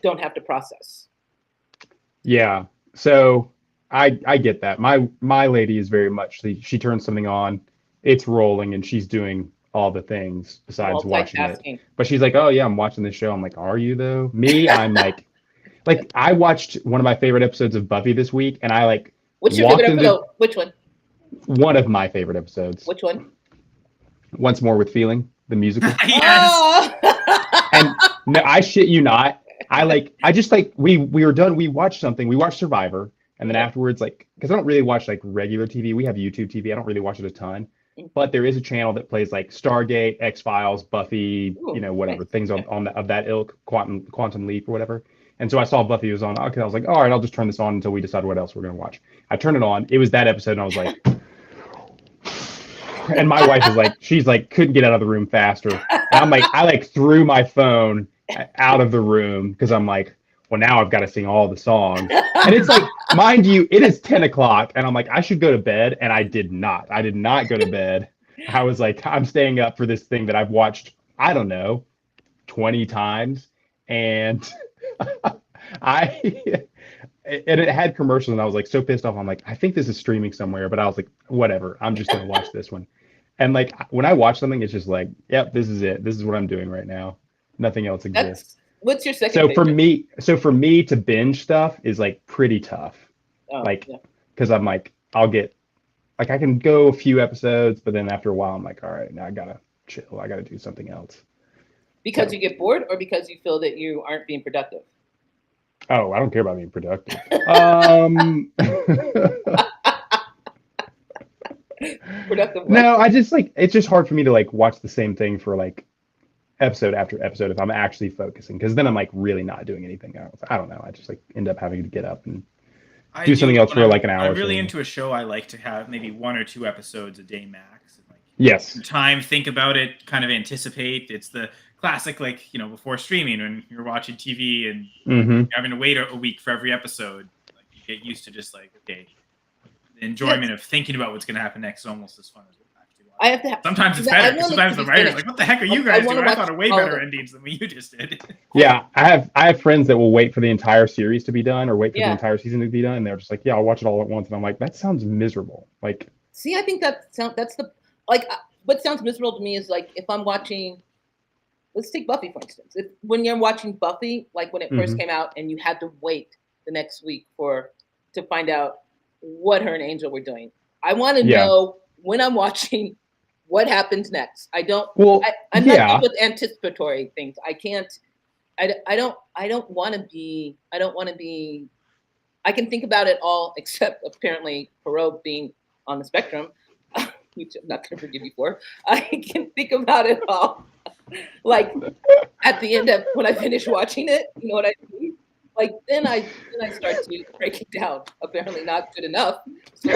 don't have to process. Yeah. So I get that. My lady is very much, she turns something on, it's rolling and she's doing all the things besides watching it. But she's like, oh yeah, I'm watching this show. I'm like, are you though? Me, I'm like I watched one of my favorite episodes of Buffy this week and I like What's your favorite episode? Which one? One of my favorite episodes. Which one? Once More with Feeling, the musical. Yes. And no, I shit you not. I just we were done. We watched something. We watched Survivor, and then afterwards, because I don't really watch like regular TV. We have YouTube TV. I don't really watch it a ton, but there is a channel that plays like Stargate, X-Files, Buffy, whatever things of that ilk, Quantum Leap or whatever. And so I saw Buffy was on. Okay, I was like, all right, I'll just turn this on until we decide what else we're gonna watch. I turned it on. It was that episode, and I was like. And my wife is like, she's like, couldn't get out of the room faster. And I'm like, I threw my phone out of the room because I'm like, well, now I've got to sing all the songs. And it's like, mind you, it is 10 o'clock. And I'm like, I should go to bed. And I did not. I did not go to bed. I was like, I'm staying up for this thing that I've watched, I don't know, 20 times. And I, and it had commercials. And I was like, so pissed off. I'm like, I think this is streaming somewhere. But I was like, whatever. I'm just going to watch this one. And like, when I watch something, it's just like, yep, this is it. This is what I'm doing right now. Nothing else exists. What's your second So favorite? for me to binge stuff is like pretty tough. Oh, Like, yeah. because I'm like, I'll get like I can go a few episodes, but then after a while, I'm like, all right, now I gotta chill. I gotta do something else. Because So, you get bored, or because you feel that you aren't being productive? oh, I don't care about being productive. Productive what? No, I just like it's just hard for me to like watch the same thing for like episode after episode if I'm actually focusing, because then I'm like really not doing anything else. I don't know. I just like end up having to get up and I do something else when for like an hour I'm or really so. into a show. I like to have maybe 1 or 2 episodes a day max. Like Yes. time, think about it, kind of anticipate. It's the classic, like before streaming when you're watching TV and Mm-hmm. you're having to wait a week for every episode. Like you get used to just like okay, the enjoyment Yes. of thinking about what's going to happen next is almost as fun as actually watching. I have to have. Sometimes it's I better. want Because it sometimes to the be writers are finished. like, "What the heck are you I guys wanna doing? I watch thought of way all of better it. endings than what you just did." Yeah, I have friends that will wait for the entire series to be done or wait for the Yeah. entire season to be done, and they're just like, yeah, I'll watch it all at once. And I'm like, that sounds miserable. Like, See, I think that's the like what sounds miserable to me is like if I'm watching. Let's take Buffy for instance. When you're watching Buffy, like when it first Mhm. came out, and you had to wait the next week to find out what her and Angel were doing. I want to Yeah. know when I'm watching what happens next. I don't. Well, I'm not yeah. good with anticipatory things. I can't. I don't want to be. I don't want to be. I can think about it all except apparently Perot being on the spectrum, which I'm not going to forgive you for. I can think about it all. Like at the end of when I finish watching it, you know what I mean? Like then I start to break it down. Apparently not good enough. So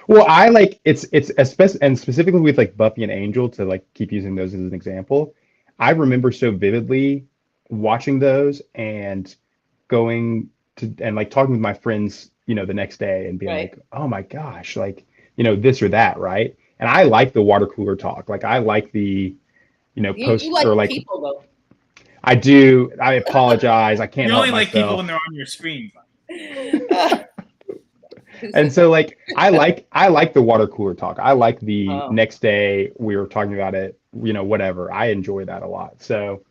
Well, I like it's especially and specifically with like Buffy and Angel, to like keep using those as an example. I remember so vividly watching those and going to and like talking with my friends, the next day and being right. like, oh my gosh, like, this or that, right? And I like the water cooler talk. Like I like the, You post like or like people though. I do. I apologize. I can't You help only like people myself. when they're on your screen. Who And said so that? like I like the water cooler talk. I like the Oh, next day we were talking about it, whatever. I enjoy that a lot. So,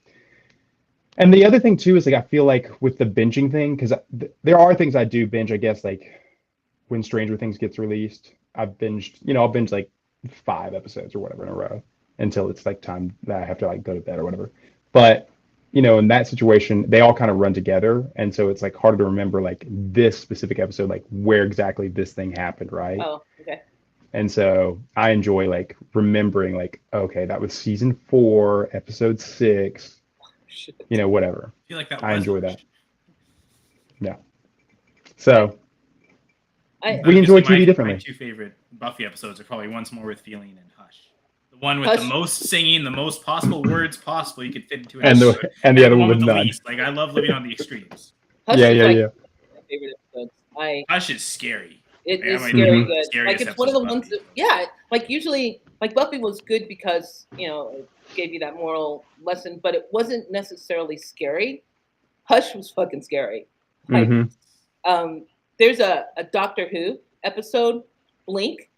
and the other thing too is like I feel like with the binging thing, because there are things I do binge, I guess, like when Stranger Things gets released, I've binged, I'll binge like 5 episodes or whatever in a row until it's like time that I have to like go to bed or whatever. But in that situation, they all kind of run together, and so it's like harder to remember like this specific episode, like where exactly this thing happened, right? oh, okay. And so I enjoy like remembering like, okay, that was season 4, episode 6, Shit. whatever. I feel like that I was enjoy rushed. that. Yeah. So I we enjoy TV My differently. 2 favorite Buffy episodes are probably Once More with Feeling and Hush. The one with Hush. the most singing, the most possible words possible you could fit into an And episode. the other the one with the none. least. Like I love living on the extremes. Hush Yeah, is yeah, like yeah. my favorite episodes. Hush is scary. It Like, is that might scary be one of the good. Like scariest it's one of the episodes ones Buffy. that yeah, like usually like Buffy was good because, it gave you that moral lesson, but it wasn't necessarily scary. Hush was fucking scary. Like Mm-hmm. there's a Doctor Who episode, Blink,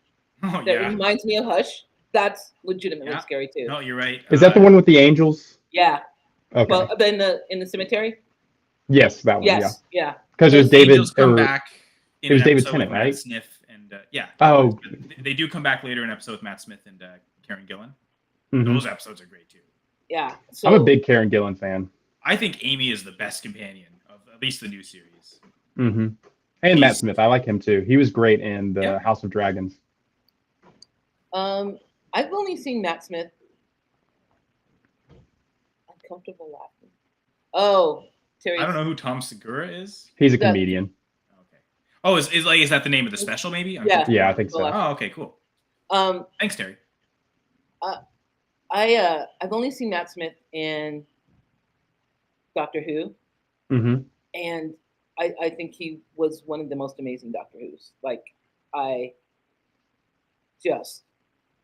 Oh that yeah. reminds me of Hush. That's legitimately Yeah. scary too. No, you're right. Is that the one with the angels? Yeah. Okay. Well, in the cemetery. Yes, that one. Yeah. Yes. Yeah. Because there's The David. Angels come Or back in it was an David episode Tennant, with right? Matt Smith and yeah. Oh. But they do come back later in an episode with Matt Smith and Karen Gillan. Mhm. Those episodes are great too. Yeah. So I'm a big Karen Gillan fan. I think Amy is the best companion of at least the new series. Mm-hmm. And Matt Smith, I like him too. He was great in the Yeah. House of Dragons. I've only seen Matt Smith. Uncomfortable laughing. Oh, Terry. I don't know who Tom Segura is. He's a That- comedian. Okay. Oh, is that the name of the special? Maybe. Yeah. Yeah, I think so. Oh, okay, cool. Um, Thanks, Terry. I've only seen Matt Smith in Doctor Who, Hmm. and I think he was one of the most amazing Doctor Who's. Like I just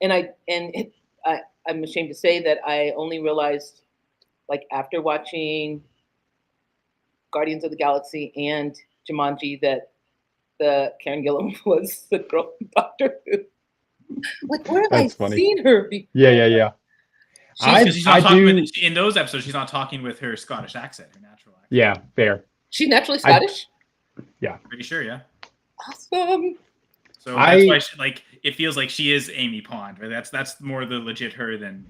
and I'm ashamed to say that I only realized like after watching Guardians of the Galaxy and Jumanji that the Karen Gillan was the girl from Doctor Who. Like, where have I That's funny. seen her Yeah, before? yeah, yeah. She's I not talking with do. in those episodes. She's not talking with her Scottish accent, her natural accent. Yeah, fair. She's naturally I Scottish. yeah. Pretty sure, yeah. Awesome. So that's why I like it feels like she is Amy Pond. Right? That's more the legit her than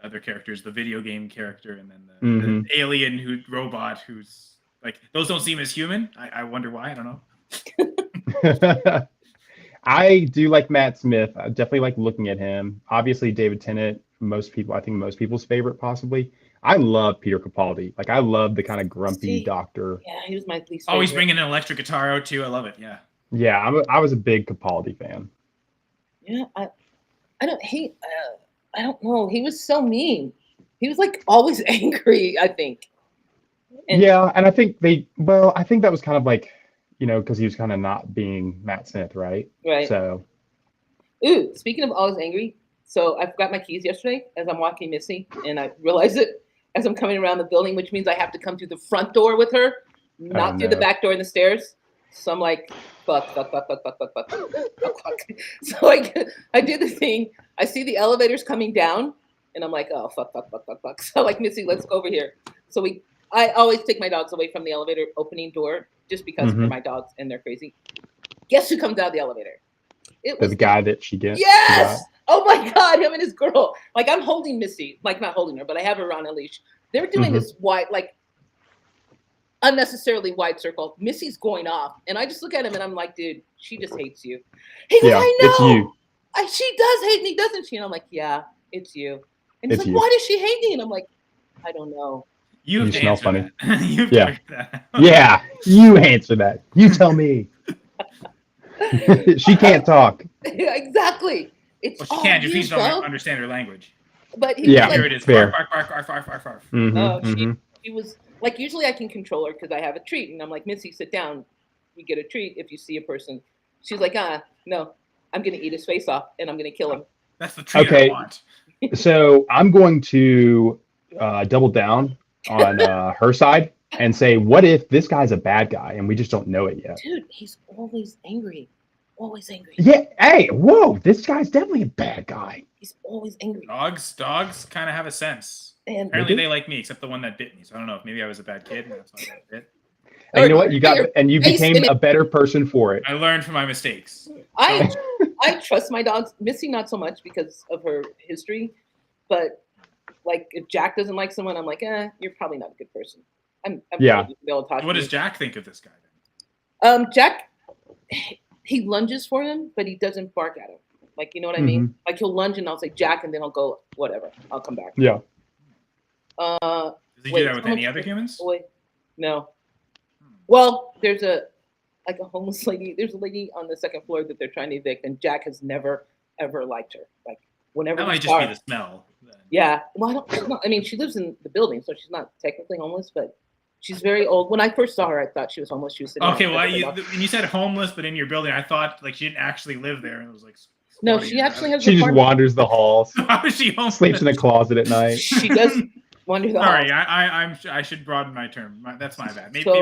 other characters, the video game character, and then the hmm alien robot who's like those don't seem as human. I wonder why. I don't know. I do like Matt Smith. I definitely like looking at him. Obviously, David Tennant, I think most people's favorite, possibly. I love Peter Capaldi. Like, I love the kind of grumpy See, doctor. yeah, he was my least Always favorite. bringing an electric guitar out too. I love it. Yeah. Yeah, I was a big Capaldi fan. Yeah, I don't hate. I don't know. He was so mean. He was like always angry. I think. And Yeah, and I think that was kind of like, because he was kind of not being Matt Smith, right? right. So, Ooh, speaking of always angry, so I forgot my keys yesterday as I'm walking Missy, and I realize it as I'm coming around the building, which means I have to come through the front door with her, oh not through the no. back door and the stairs. So I'm like, fuck, fuck, fuck, fuck, fuck, fuck, fuck, fuck, fuck. So I did the thing. I see the elevators coming down, and I'm like, oh fuck, fuck, fuck, fuck, fuck. So like, Missy, let's go over here. So I always take my dogs away from the elevator opening door just because they're hmm my dogs and they're crazy. Guess who comes out of the elevator? It The was guy that she got. yes. Oh my God, him and his girl. Like I'm holding Missy, like not holding her, but I have her on a leash. They're doing hmm this wide, like unnecessarily wide circle. Missy's going off, and I just look at him and I'm like, dude, she just hates you. He goes, Yeah, I it's know. you. She does hate me, doesn't she? And I'm like, yeah, it's you. And he's It's like, you. why does she hate me? And I'm like, I don't know. You have You to smell answer funny. that. You have Yeah. to answer that. Yeah, you answer that. You tell me. She can't talk. Yeah, exactly. It's Well, she all can. Just you, needs to bro. understand her language. But he was Yeah, like, Here it is. Bark, fair. bark, bark, bark, bark, bark, bark. hmm she hmm she was like usually I can control her because I have a treat and I'm like Missy sit down, you get a treat if you see a person. She's like no, I'm gonna eat his face off and I'm gonna kill him. That's the treat I Okay, want. so I'm going to double down on her side and say, what if this guy's a bad guy and we just don't know it yet? Dude, he's always angry, Yeah, hey, whoa, this guy's definitely a bad guy. he's always angry. Dogs kind of have a sense. And Apparently do? they like me, except the one that bit me. So I don't know if maybe I was a bad kid and that's why I got bit. And you know what? You got your and you face became in it. a better person for it. I learned from my mistakes. I trust my dogs. Missy not so much because of her history, but like if Jack doesn't like someone, I'm like, you're probably not a good person. I'm Yeah. be able to talk So what to does you. Jack think of this guy then? Jack, he lunges for him, but he doesn't bark at him. Like, you know what I mean? Like he'll lunge and I'll say Jack, and then I'll go whatever. I'll come back. Yeah. Does he Wait, do that with any someone- other humans? Wait, no. Well, there's a homeless lady. There's a lady on the second floor that they're trying to evict, and Jack has never ever liked her. Like whenever That we might just saw be her- the smell. Then. Yeah. Well, I mean, she lives in the building, so she's not technically homeless, but she's very old. When I first saw her, I thought she was homeless. She was sitting. Okay, outside well, with her dog. when you said homeless, but in your building, I thought like she didn't actually live there, and it was like. No, squatting she in actually her has. She an just apartment. wanders the halls, house. How is she homeless? sleeps in a closet at night. She does wander the Sorry, halls. I should broaden my term. That's my bad. Maybe, So,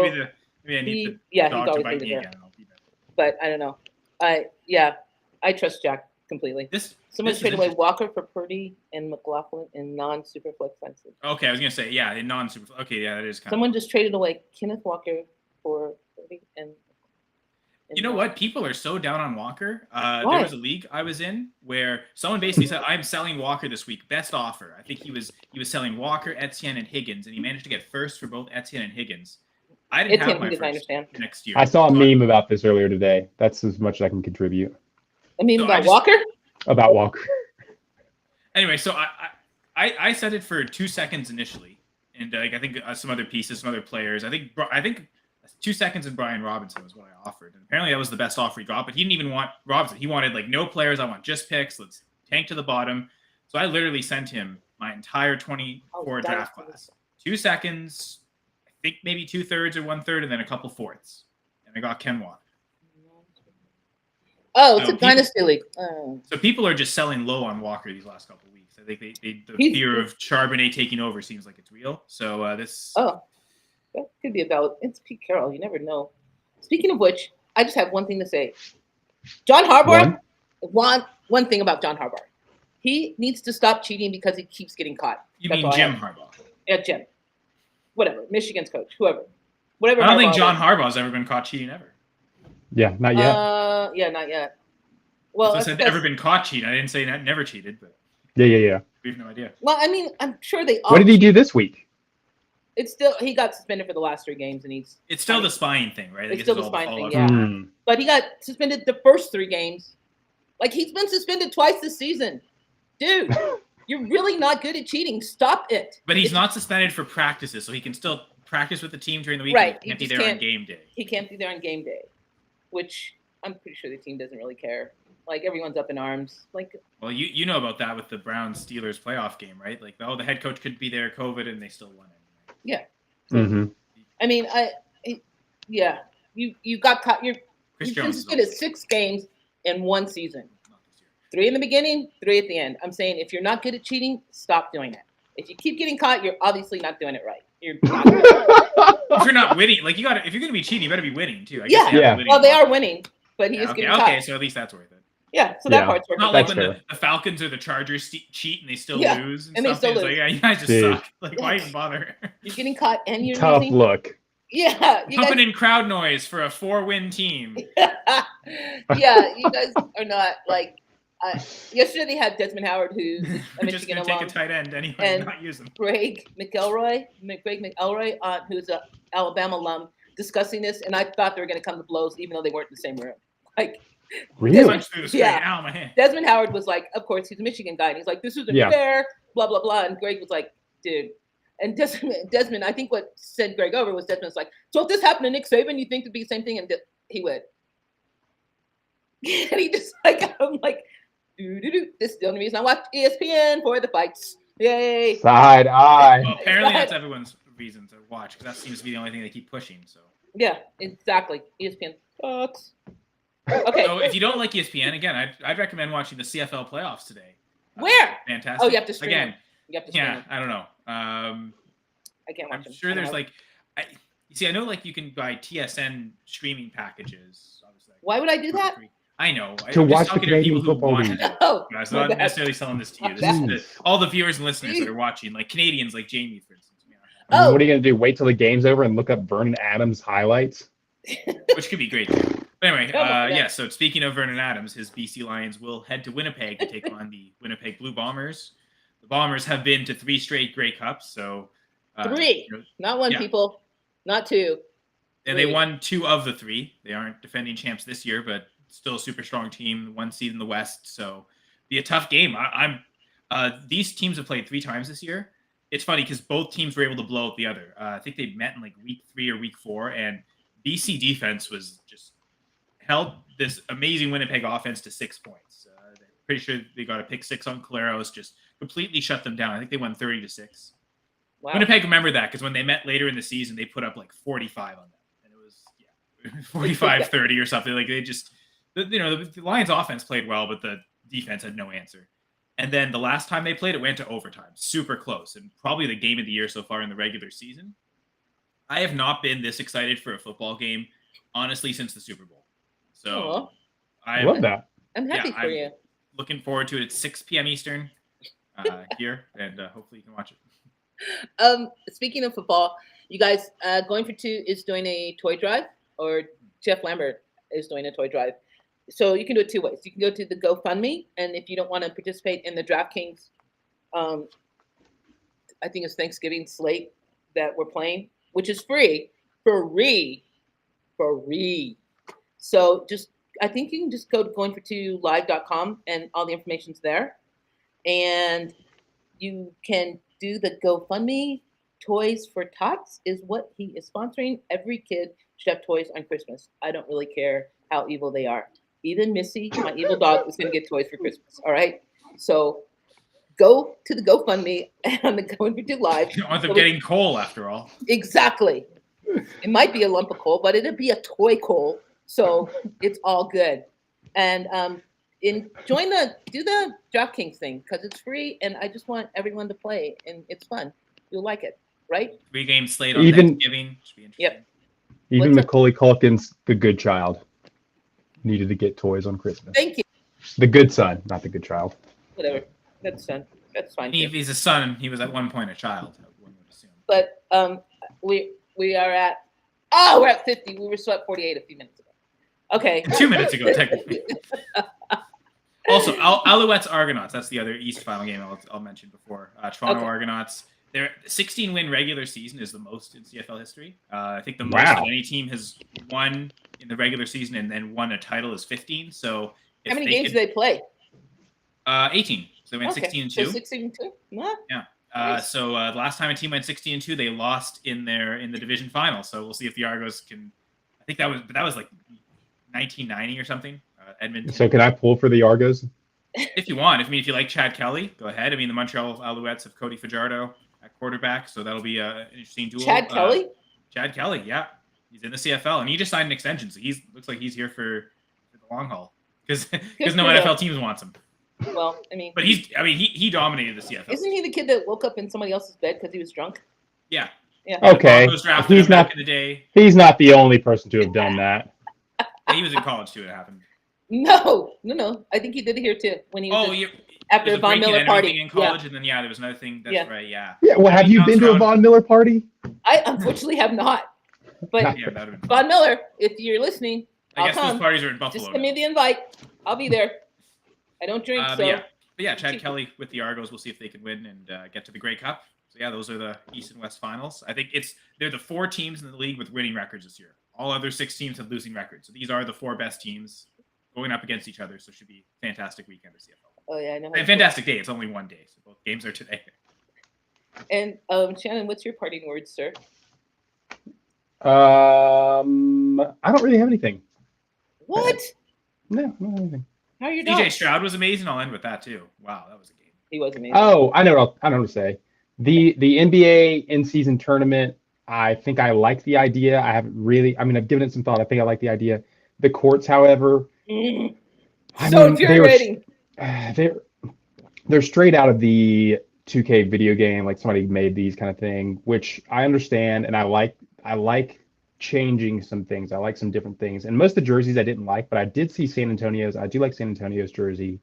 maybe I need he's the dog to always bite hated me her. again. And I'll be better. But I don't know. I trust Jack completely. Someone this is traded away interesting. Walker for Purdy and McLaughlin in non-superflex senses. Okay, I was gonna say yeah, in non-super. Okay, yeah, that is kind Someone just traded away Kenneth Walker for Purdy and You know what? People are so down on Walker. There Why? was a league I was in where someone basically said, "I'm selling Walker this week, best offer." I think he was selling Walker, Etienne, and Higgins, and he managed to get first for both Etienne and Higgins. I didn't have Etienne my Higgins, I first understand. next year. I saw a meme about this earlier today. That's as much as I can contribute I mean So I about just- Walker? about Walker. Anyway, so I set it for 2 seconds initially, and like I think some other pieces, some other players. I think 2 seconds and Brian Robinson was what I offered, and apparently that was the best offer he got. But he didn't even want Robinson. He wanted like no players. I want just picks. Let's tank to the bottom. So I literally sent him my entire 24 draft class. 2 seconds, I think maybe 2/3 or 1/3, and then a couple fourths. And I got Ken Walker. Oh, it's a dynasty league. So people are just selling low on Walker these last couple of weeks. I think the fear of Charbonnet taking over seems like it's real. So this. Oh, that could be about. It's Pete Carroll. You never know. Speaking of which, I just have one thing to say. John Harbaugh. One thing about John Harbaugh. He needs to stop cheating because he keeps getting caught. You mean Jim Harbaugh? Yeah, Jim. Whatever. Michigan's coach. Whoever. Whatever. I don't think John Harbaugh's ever been caught cheating ever. Yeah, not yet. Yeah, not yet. Well, I said never been caught cheating. I didn't say never cheated, but yeah. We have no idea. Well, I mean, I'm sure they all. What did he do this week? It's still he got suspended for the last 3 games, and It's still the spying thing, right? It's still the spying thing, yeah. But he got suspended the first 3 games. Like he's been suspended twice this season, dude. You're really not good at cheating. Stop it. But he's not suspended for practices, so he can still practice with the team during the week. Right. He can't be there on game day. He can't be there on game day, which I'm pretty sure the team doesn't really care. Like everyone's up in arms. Like, well, you know about that with the Browns Steelers playoff game, right? Like, the head coach could be there, COVID, and they still won it. Yeah. Mm-hmm. I mean, you got caught. You've been suspended 6 games in 1 season. 3 in the beginning, 3 at the end. I'm saying if you're not good at cheating, stop doing it. If you keep getting caught, you're obviously not doing it right. You're not if you're not winning, like if you're going to be cheating, you better be winning too. I guess well, they are winning, but he is getting caught. Okay, so at least that's worth it. Yeah, so that part's worth it. Not like when the Falcons or the Chargers cheat and they still lose. And they still lose. Like, yeah, you guys just suck. Like, why even bother? You're getting caught and you're tough losing. Look. Yeah. Pumping in crowd noise for a 4-win team. Yeah, you guys are not like. Yesterday they had Desmond Howard, who's a Michigan alum, take a tight end anyway, and not use him. Greg McElroy, who's an Alabama alum, discussing this, and I thought they were going to come to blows, even though they weren't in the same room. Like, really? Desmond Howard was like, of course, he's a Michigan guy, and he's like, this isn't fair, blah blah blah, and Greg was like, dude. And Desmond, I think what said Greg over was Desmond's like, so if this happened to Nick Saban, you think it'd be the same thing? And he would. And he just like, I'm like, this is the only reason I watch ESPN for the fights. Yay. Side eye. Well, apparently that's everyone's reason to watch, because that seems to be the only thing they keep pushing. So. Yeah, exactly. ESPN sucks. Okay. So if you don't like ESPN, again, I'd recommend watching the CFL playoffs today. Where? Fantastic. Oh, you have to stream again. You have to stream I don't know. I can't watch I'm sure there's like, I know like you can buy TSN streaming packages. Obviously. Why would I do that? I know. To watch the Canadian football league. Oh, I'm not necessarily selling this to you. This is all the viewers and listeners that are watching, like Canadians, like Jamie, for instance. What are you going to do? Wait till the game's over and look up Vernon Adams highlights? Which could be great too. But anyway, so speaking of Vernon Adams, his BC Lions will head to Winnipeg to take on the Winnipeg Blue Bombers. The Bombers have been to 3 straight Grey Cups, so 3, not 1, people, not 2. And they won 2 of the 3. They aren't defending champs this year, but still a super strong team, 1 seed in the West, so be a tough game. These teams have played 3 times this year. It's funny because both teams were able to blow out the other. I think they met in like week 3 or week 4, and BC defense was just held this amazing Winnipeg offense to 6 points. They're pretty sure they got a pick 6 on Caleros, just completely shut them down. I think they won 30-6. Wow. Winnipeg remembered that because when they met later in the season, they put up like 45 on them, and it was 45-30 or something. Like they just. The Lions offense played well, but the defense had no answer. And then the last time they played, it went to overtime. Super close, and probably the game of the year so far in the regular season. I have not been this excited for a football game, honestly, since the Super Bowl. So I love that. I'm happy for you. Looking forward to it. It's 6 p.m. Eastern here, and hopefully you can watch it. Speaking of football, you guys, Going for Two is doing a toy drive, or Jeff Lambert is doing a toy drive. So you can do it 2 ways. You can go to the GoFundMe, and if you don't want to participate in the DraftKings, I think it's Thanksgiving slate that we're playing, which is free. So I think you can just go to goingfor2live.com, and all the information's there. And you can do the GoFundMe. Toys for Tots is what he is sponsoring. Every kid should have toys on Christmas. I don't really care how evil they are. Even Missy, my evil dog, is going to get toys for Christmas. All right. So go to the GoFundMe on the Going to Do Live. You don't want them getting coal after all. Exactly. It might be a lump of coal, but it'd be a toy coal, so it's all good. And do the DraftKings thing because it's free, and I just want everyone to play, and it's fun. You'll like it, right? 3-game slate on Even- Thanksgiving. Should be interesting. Yep. Even What's up? Macaulay Culkin's The Good Child needed to get toys on Christmas. Thank you. The Good Son, not the Good Child. Whatever. That's fine. That's fine. If he's a son, he was at one point a child. One would assume. But we are at we're at 50. We were still at 48 a few minutes ago. Okay. 2 minutes ago, technically. Also, Alouettes Argonauts. That's the other East final game I'll mention before. Toronto Okay. Argonauts. Their 16-win regular season is the most in CFL history. I think the most Wow. that any team has won in the regular season and then won a title is 15. So How many games do they play? 18. So they went 16-2. So 16-2? Nah. Yeah. Nice. So the last time a team went 16-2, they lost in the division final. So we'll see if the Argos can. I think that was like 1990 or something. Edmonton. So can I pull for the Argos? If you want, if you like Chad Kelly, go ahead. I mean, the Montreal Alouettes have Cody Fajardo at quarterback, so that'll be an interesting duel. Chad Kelly? Chad Kelly, yeah, he's in the CFL, and he just signed an extension, so looks like he's here for the long haul because no NFL teams wants him. Well, I mean, But he dominated the CFL. isn't he the kid that woke up in somebody else's bed because he was drunk? Yeah. Yeah. Okay. The Broncos drafted He's him back not- in the day. He's not the only person to have done that. Yeah, he was in college too. It happened. No. I think he did it here too when he was after There's the a Von break-in Miller and party. everything in college, and then there was another thing. That's Yeah. right. Yeah. Yeah, well, have you been to a Von Miller party? I unfortunately have not. But Yeah, that would have been. Von Miller, if you're listening, I I'll guess come. those parties are in Buffalo. Just send me the invite. I'll be there. I don't drink, so But yeah, Chad Kelly with the Argos. We'll see if they can win and get to the Grey Cup. So yeah, those are the East and West finals. I think they're the 4 teams in the league with winning records this year. All other 6 teams have losing records. So these are the 4 best teams going up against each other. So it should be a fantastic weekend of CFL. oh yeah, I know. And fantastic day. It's only one day, so both games are today. And Shannon, what's your parting words, sir? I don't really have anything. What? No, I don't have anything. How are you DJ doing? Stroud was amazing. I'll end with that too. Wow, that was a game. He was amazing. Oh, I know what to say. The NBA in-season tournament, I think I like the idea. I've given it some thought. I think I like the idea. The courts, however, Mm. I So mean, infuriating. they're straight out of the 2K video game, like somebody made these kind of thing, which I understand, and I like changing some things. I like some different things. And most of the jerseys I didn't like, but I did see San Antonio's. I do like San Antonio's jersey.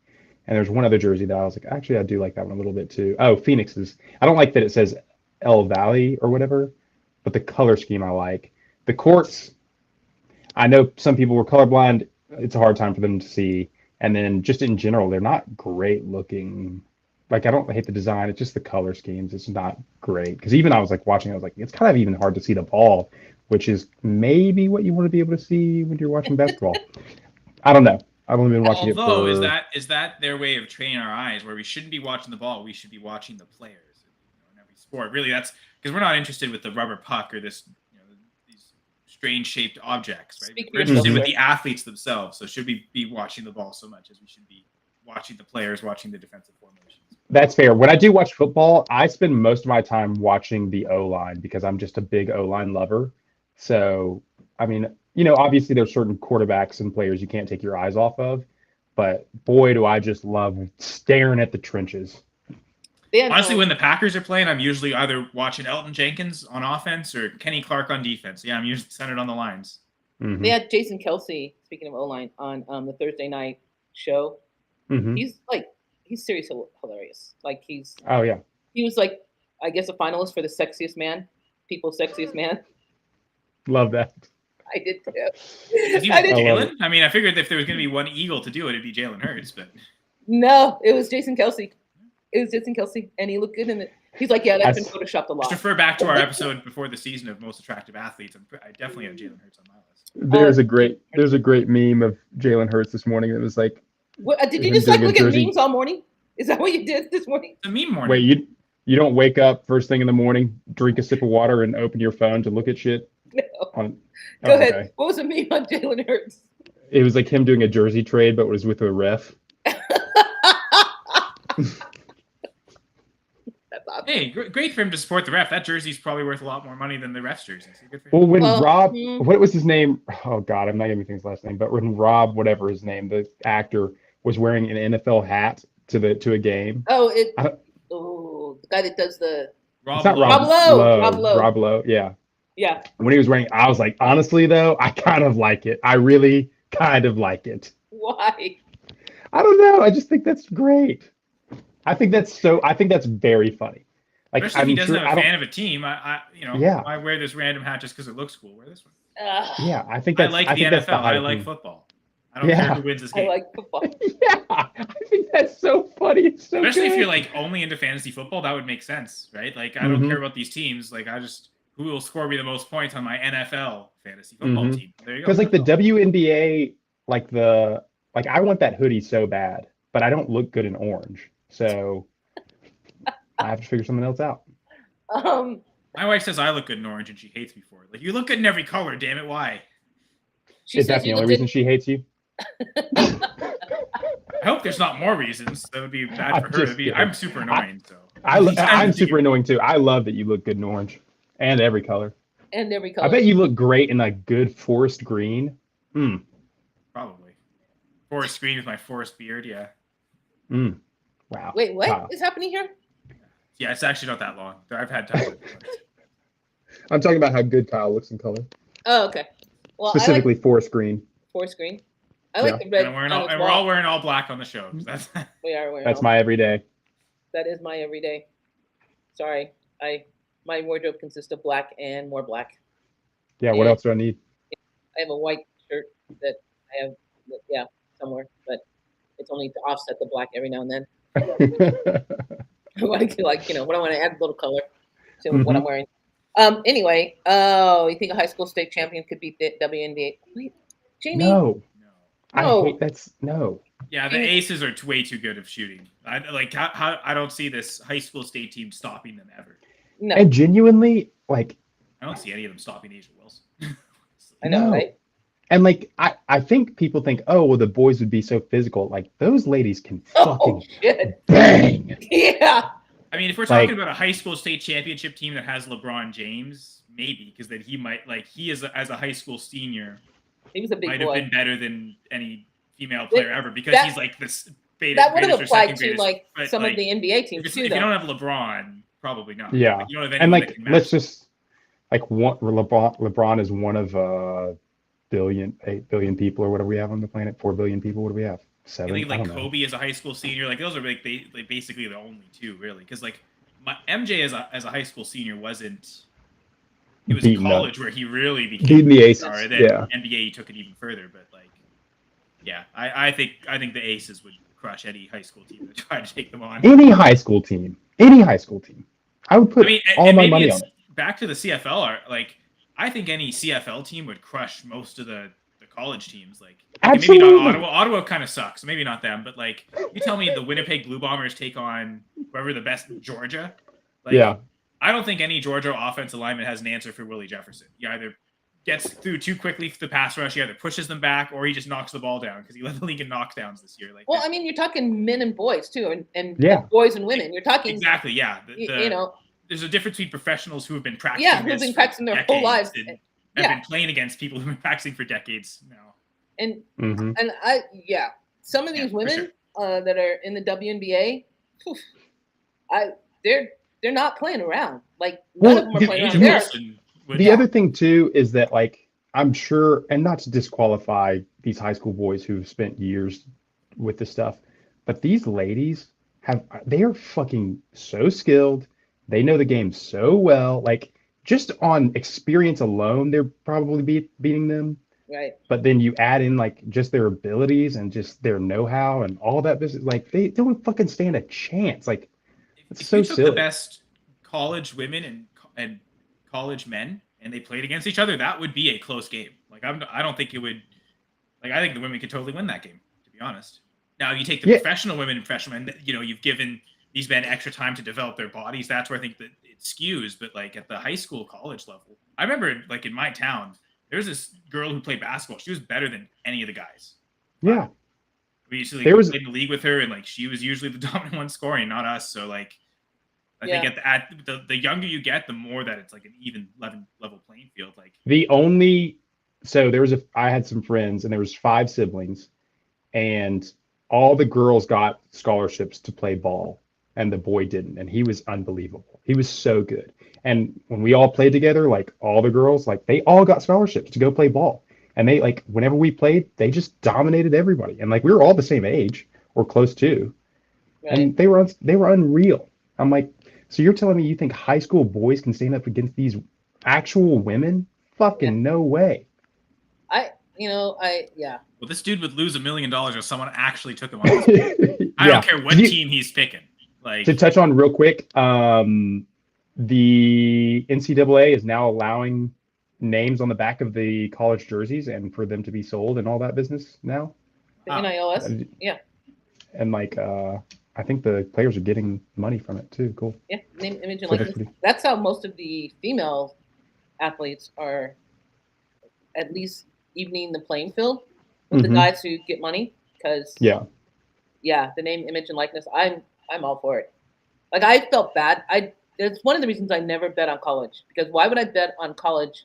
And there's one other jersey that I was like, actually, I do like that one a little bit too. Oh, Phoenix's. I don't like that it says El Valley or whatever, but the color scheme I like. The courts, I know some people were colorblind. It's a hard time for them to see. And then just in general, they're not great looking. Like, I don't hate the design. It's just the color schemes. It's not great. Because even I was like watching, I was like, it's kind of even hard to see the ball, which is maybe what you want to be able to see when you're watching basketball. I don't know. I've only been watching Although, it for... is that their way of training our eyes, where we shouldn't be watching the ball, we should be watching the players in every sport. Really, that's because we're not interested with the rubber puck or these strange shaped objects, right? Speak for We're interested yourself, with sir. the athletes themselves. So should we be watching the ball so much as we should be watching the players, watching the defensive formations? That's fair. When I do watch football, I spend most of my time watching the O-line because I'm just a big O-line lover. So, I mean, obviously there's certain quarterbacks and players you can't take your eyes off of, but boy, do I just love staring at the trenches. Honestly, when the Packers are playing, I'm usually either watching Elton Jenkins on offense or Kenny Clark on defense. Yeah, I'm usually centered on the lines. Mhm. They had Jason Kelsey, speaking of O-line, on the Thursday night show. Mhm. He's seriously hilarious. Like Oh, yeah. he was like, I guess a finalist for the sexiest man, people's sexiest man. Love that. I did too. Is he I with did. love Jalen? I mean, I figured if there was going to be one Eagle to do it, it'd be Jalen Hurts. But No, it was Jason Kelsey. It was Jason Kelsey, and he looked good in it. He's like, yeah, that's been photoshopped a lot. just refer back to our episode before the season of most attractive athletes. I definitely have Jalen Hurts on my list. There's a great meme of Jalen Hurts this morning that was like, What, did you Him just like doing a look at jersey. memes all morning? Is that what you did this morning? It's a meme morning. wait, you don't wake up first thing in the morning, drink a sip of water, and open your phone to look at shit? No. Go Go ahead. What was the meme on Jalen Hurts? It was like him doing a jersey trade, but it was with a ref. Hey, great for him to support the ref. That jersey's probably worth a lot more money than the ref's jersey. So good for him. Well, when Rob, hmm. what was his name? Oh God, I'm not giving his last name. But when Rob, whatever his name, the actor, was wearing an NFL hat to a game. Oh, I, the guy that does the it's Rob not Lowe. Rob Lowe. Rob Lowe. Rob Lowe. Yeah. Yeah. When he was wearing, I was like, honestly though, I kind of like it. I really kind of like it. Why? I don't know. I just think that's great. I think that's very funny. Like Especially if he I'm doesn't sure have I a don't. fan of a team. Yeah. I wear this random hat just because it looks cool. Wear this one. Yeah. I think I that's. like I the think that's the NFL. height I of like him. football. I don't care Yeah. who wins this I game. like football. Yeah. I think that's so funny. It's so Especially if good. you're like only into fantasy football, that would make sense, right? Like I don't care about these teams. Like who will score me the most points on my NFL fantasy football team? There you go. Because like the WNBA, like I want that hoodie so bad, but I don't look good in orange, so I have to figure something else out. My wife says I look good in orange, and she hates me for it. Like you look good in every color. Damn it, why? She Is says that the you only look reason good. she hates you? I hope there's not more reasons. That would be bad I'm for her. just kidding. I'm super annoying. So I'm super annoying too. I love that you look good in orange and every color. And every I color. bet you look great in a good forest green. Probably. Forest green with my forest beard. Yeah. Wow. Wait, what Wow. is happening here? Yeah, it's actually not that long. I've had time. I'm talking about how good Kyle looks in color. Oh, okay. Well, Specifically forest green. forest green. I like Yeah. the red. And on we're all wearing all black on the show. That's We are wearing. That's all- my everyday. That is my everyday. Sorry, my wardrobe consists of black and more black. Yeah. What Yeah. else do I need? I have a white shirt that I have, somewhere, but it's only to offset the black every now and then. I want to when I want to add a little color to what I'm wearing. Anyway, you think a high school state champion could beat the WNBA? Wait, Jamie? No. no. I No. hate that's no. Yeah, the Aces are way too good of shooting. I don't see this high school state team stopping them ever. No, And genuinely, like, I don't see any of them stopping Asia Wilson. I know, no. right? And like I think people think, oh well, the boys would be so physical. Like those ladies can Oh fucking shit! bang. Yeah. I mean, if we're Like- talking about a high school state championship team that has LeBron James, maybe because then he might he is as a high school senior He was a big might boy. have been better than any female player ever because that- he's like this. Beta, That would have greatest or applied second to greatest, like but, some of the NBA teams if too, you though. don't have LeBron, probably not. Yeah. Like, you don't have And anyone that like can let's match. just like what LeBron is one of 8 billion people or whatever we have on the planet. 4 billion people. What do we have? I 7. think I like don't know. Kobe as a high school senior, like those are like basically the only two really, because like MJ as a high school senior wasn't. It was Beaten up. college where he really became Beating the a Aces. star. Then Yeah. NBA he took it even further, but like, yeah, I think the Aces would crush any high school team that tried to take them on. Any high school team. I would put all and my maybe money it's on it. back to the CFL. Like, I think any CFL team would crush most of the college teams. Like, maybe not Absolutely. Ottawa. Ottawa kind of sucks. Maybe not them, but like, you tell me the Winnipeg Blue Bombers take on whoever the best Georgia. Like, Yeah. I don't think any Georgia offensive lineman has an answer for Willie Jefferson. He either gets through too quickly for the pass rush, he either pushes them back, or he just knocks the ball down because he led the league in knockdowns this year. Like, Well, I mean, you're talking men and boys too, and Yeah. boys and women. You're talking exactly, yeah. you know, There's a difference between professionals who have been practicing. Yeah, who've this been for practicing their whole lives. and have Yeah. been playing against people who've been practicing for decades now. and Mhm. some of these Yeah, for women that are in the WNBA, they're not playing around. Like none Well, of them are the- playing around. Asia They're Wilson would- The other thing too is that like I'm sure, and not to disqualify these high school boys who've spent years with this stuff, but these ladies they are fucking so skilled. They know the game so well. Like just on experience alone, they're probably beating them. right. But then you add in like just their abilities and just their know-how and all that business. Like they don't fucking stand a chance. Like it's if so you took silly. the best college women and college men and they played against each other, that would be a close game. Like I don't think it would. Like I think the women could totally win that game. To be honest. Now you take the professional women and professional men. You know, you've given these men extra time to develop their bodies. That's where I think that it skews. But like at the high school, college level, I remember like in my town, there was this girl who played basketball. She was better than any of the guys. Yeah. We used to There was- play in the league with her, and like she was usually the dominant one scoring, not us. So like, I think at the younger you get, the more that it's like an even level playing field. Like I had some friends and there was 5 siblings, and all the girls got scholarships to play ball and the boy didn't, and he was unbelievable. He was so good. And when we all played together, like all the girls, like they all got scholarships to go play ball. And they like whenever we played, they just dominated everybody. And like we were all the same age or close to, Right. and they were unreal. I'm like, so you're telling me you think high school boys can stand up against these actual women? Fucking no way. Yeah. Well, this dude would lose $1 million if someone actually took him on. I don't care what team he's picking. Like, to touch on real quick, the NCAA is now allowing names on the back of the college jerseys and for them to be sold and all that business now. The NILS? Yeah. And like, I think the players are getting money from it too. Cool. Yeah, name, image, and likeness. That's how most of the female athletes are at least evening the playing field with the guys who get money. Because the name, image, and likeness. I'm all for it. Like I felt bad. It's one of the reasons I never bet on college, because why would I bet on college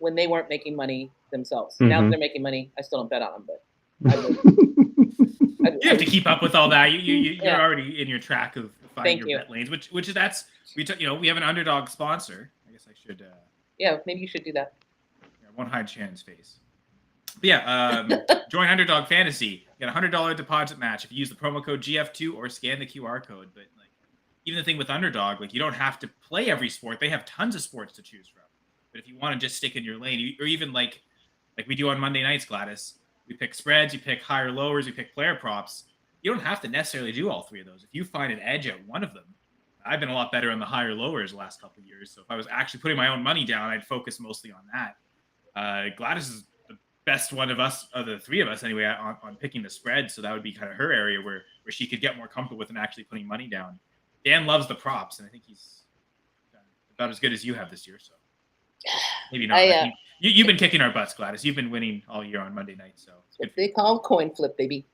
when they weren't making money themselves? Now that they're making money, I still don't bet on them, but I would. You have to keep up with all that. You're already in your track of finding your bet lanes, which we have an underdog sponsor. I guess I should. Yeah, maybe you should do that. I won't hide Shannon's face. But join Underdog Fantasy. You get a $100 deposit match if you use the promo code GF2 or scan the QR code. But like, even the thing with Underdog, like you don't have to play every sport. They have tons of sports to choose from. But if you want to just stick in your lane, or even like we do on Monday nights, Gladys. We pick spreads, you pick higher lowers, you pick player props. You don't have to necessarily do all 3 of those. If you find an edge at one of them, I've been a lot better on the higher lowers the last couple of years. So if I was actually putting my own money down, I'd focus mostly on that. Gladys is the best one of us, of the 3 of us anyway, on picking the spread. So that would be kind of her area where she could get more comfortable with and actually putting money down. Dan loves the props, and I think he's done about as good as you have this year. So maybe not. You've been kicking our butts, Gladys. You've been winning all year on Monday night, so it's good. They call coin flip, baby.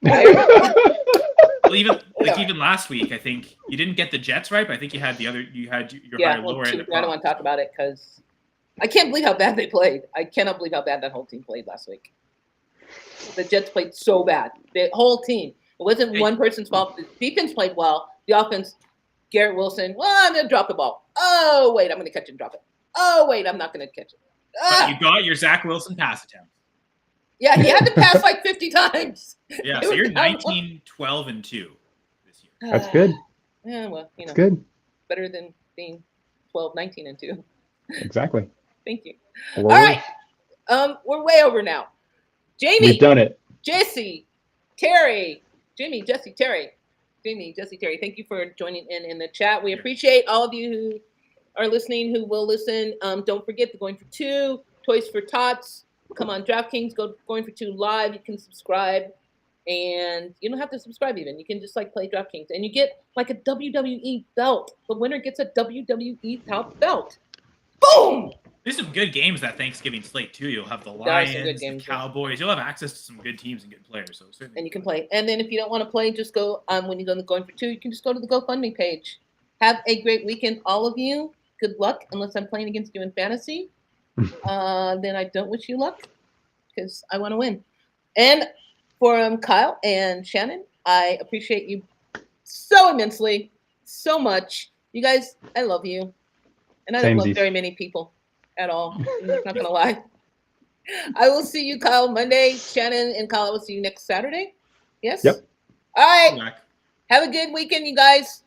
Well, even last week, I think you didn't get the Jets right, but I think you had your higher lower end. I don't want to talk about it because I can't believe how bad they played. I cannot believe how bad that whole team played last week. The Jets played so bad. The whole team. It wasn't one person's fault. The defense played well. The offense, Garrett Wilson, I'm going to drop the ball. Oh, wait, I'm going to catch it and drop it. Oh, wait, I'm not going to catch it. But you got your Zach Wilson pass attempt. Yeah, he had to pass like 50 times. Yeah, so you're 19, 12, and 2 this year. That's good. Yeah, well, it's good. Better than being 12, 19, and 2. Exactly. Thank you. All right. We're way over now. Jamie. We've done it. Jesse, Terry. Jamie, Jesse, Terry. Jamie, Jesse, Terry. Thank you for joining in the chat. We appreciate all of you who are listening, who will listen. Don't forget the Going for Two, Toys for Tots. Come on, DraftKings, Going for Two live. You can subscribe, and you don't have to subscribe even. You can just like play DraftKings, and you get like a WWE belt. The winner gets a WWE belt. Boom! There's some good games that Thanksgiving slate too. You'll have the Lions, the Cowboys. You'll have access to some good teams and good players. So certainly, and you can play. And then if you don't want to play, just go. When you go to Going for Two, you can just go to the GoFundMe page. Have a great weekend, all of you. Good luck, unless I'm playing against you in fantasy. Then I don't wish you luck because I want to win. And for Kyle and Shannon, I appreciate you so immensely, so much. You guys, I love you. And I don't love very many people at all. I'm not going to lie. I will see you, Kyle, Monday. Shannon and Kyle, I will see you next Saturday. Yes? Yep. All right. Have a good weekend, you guys.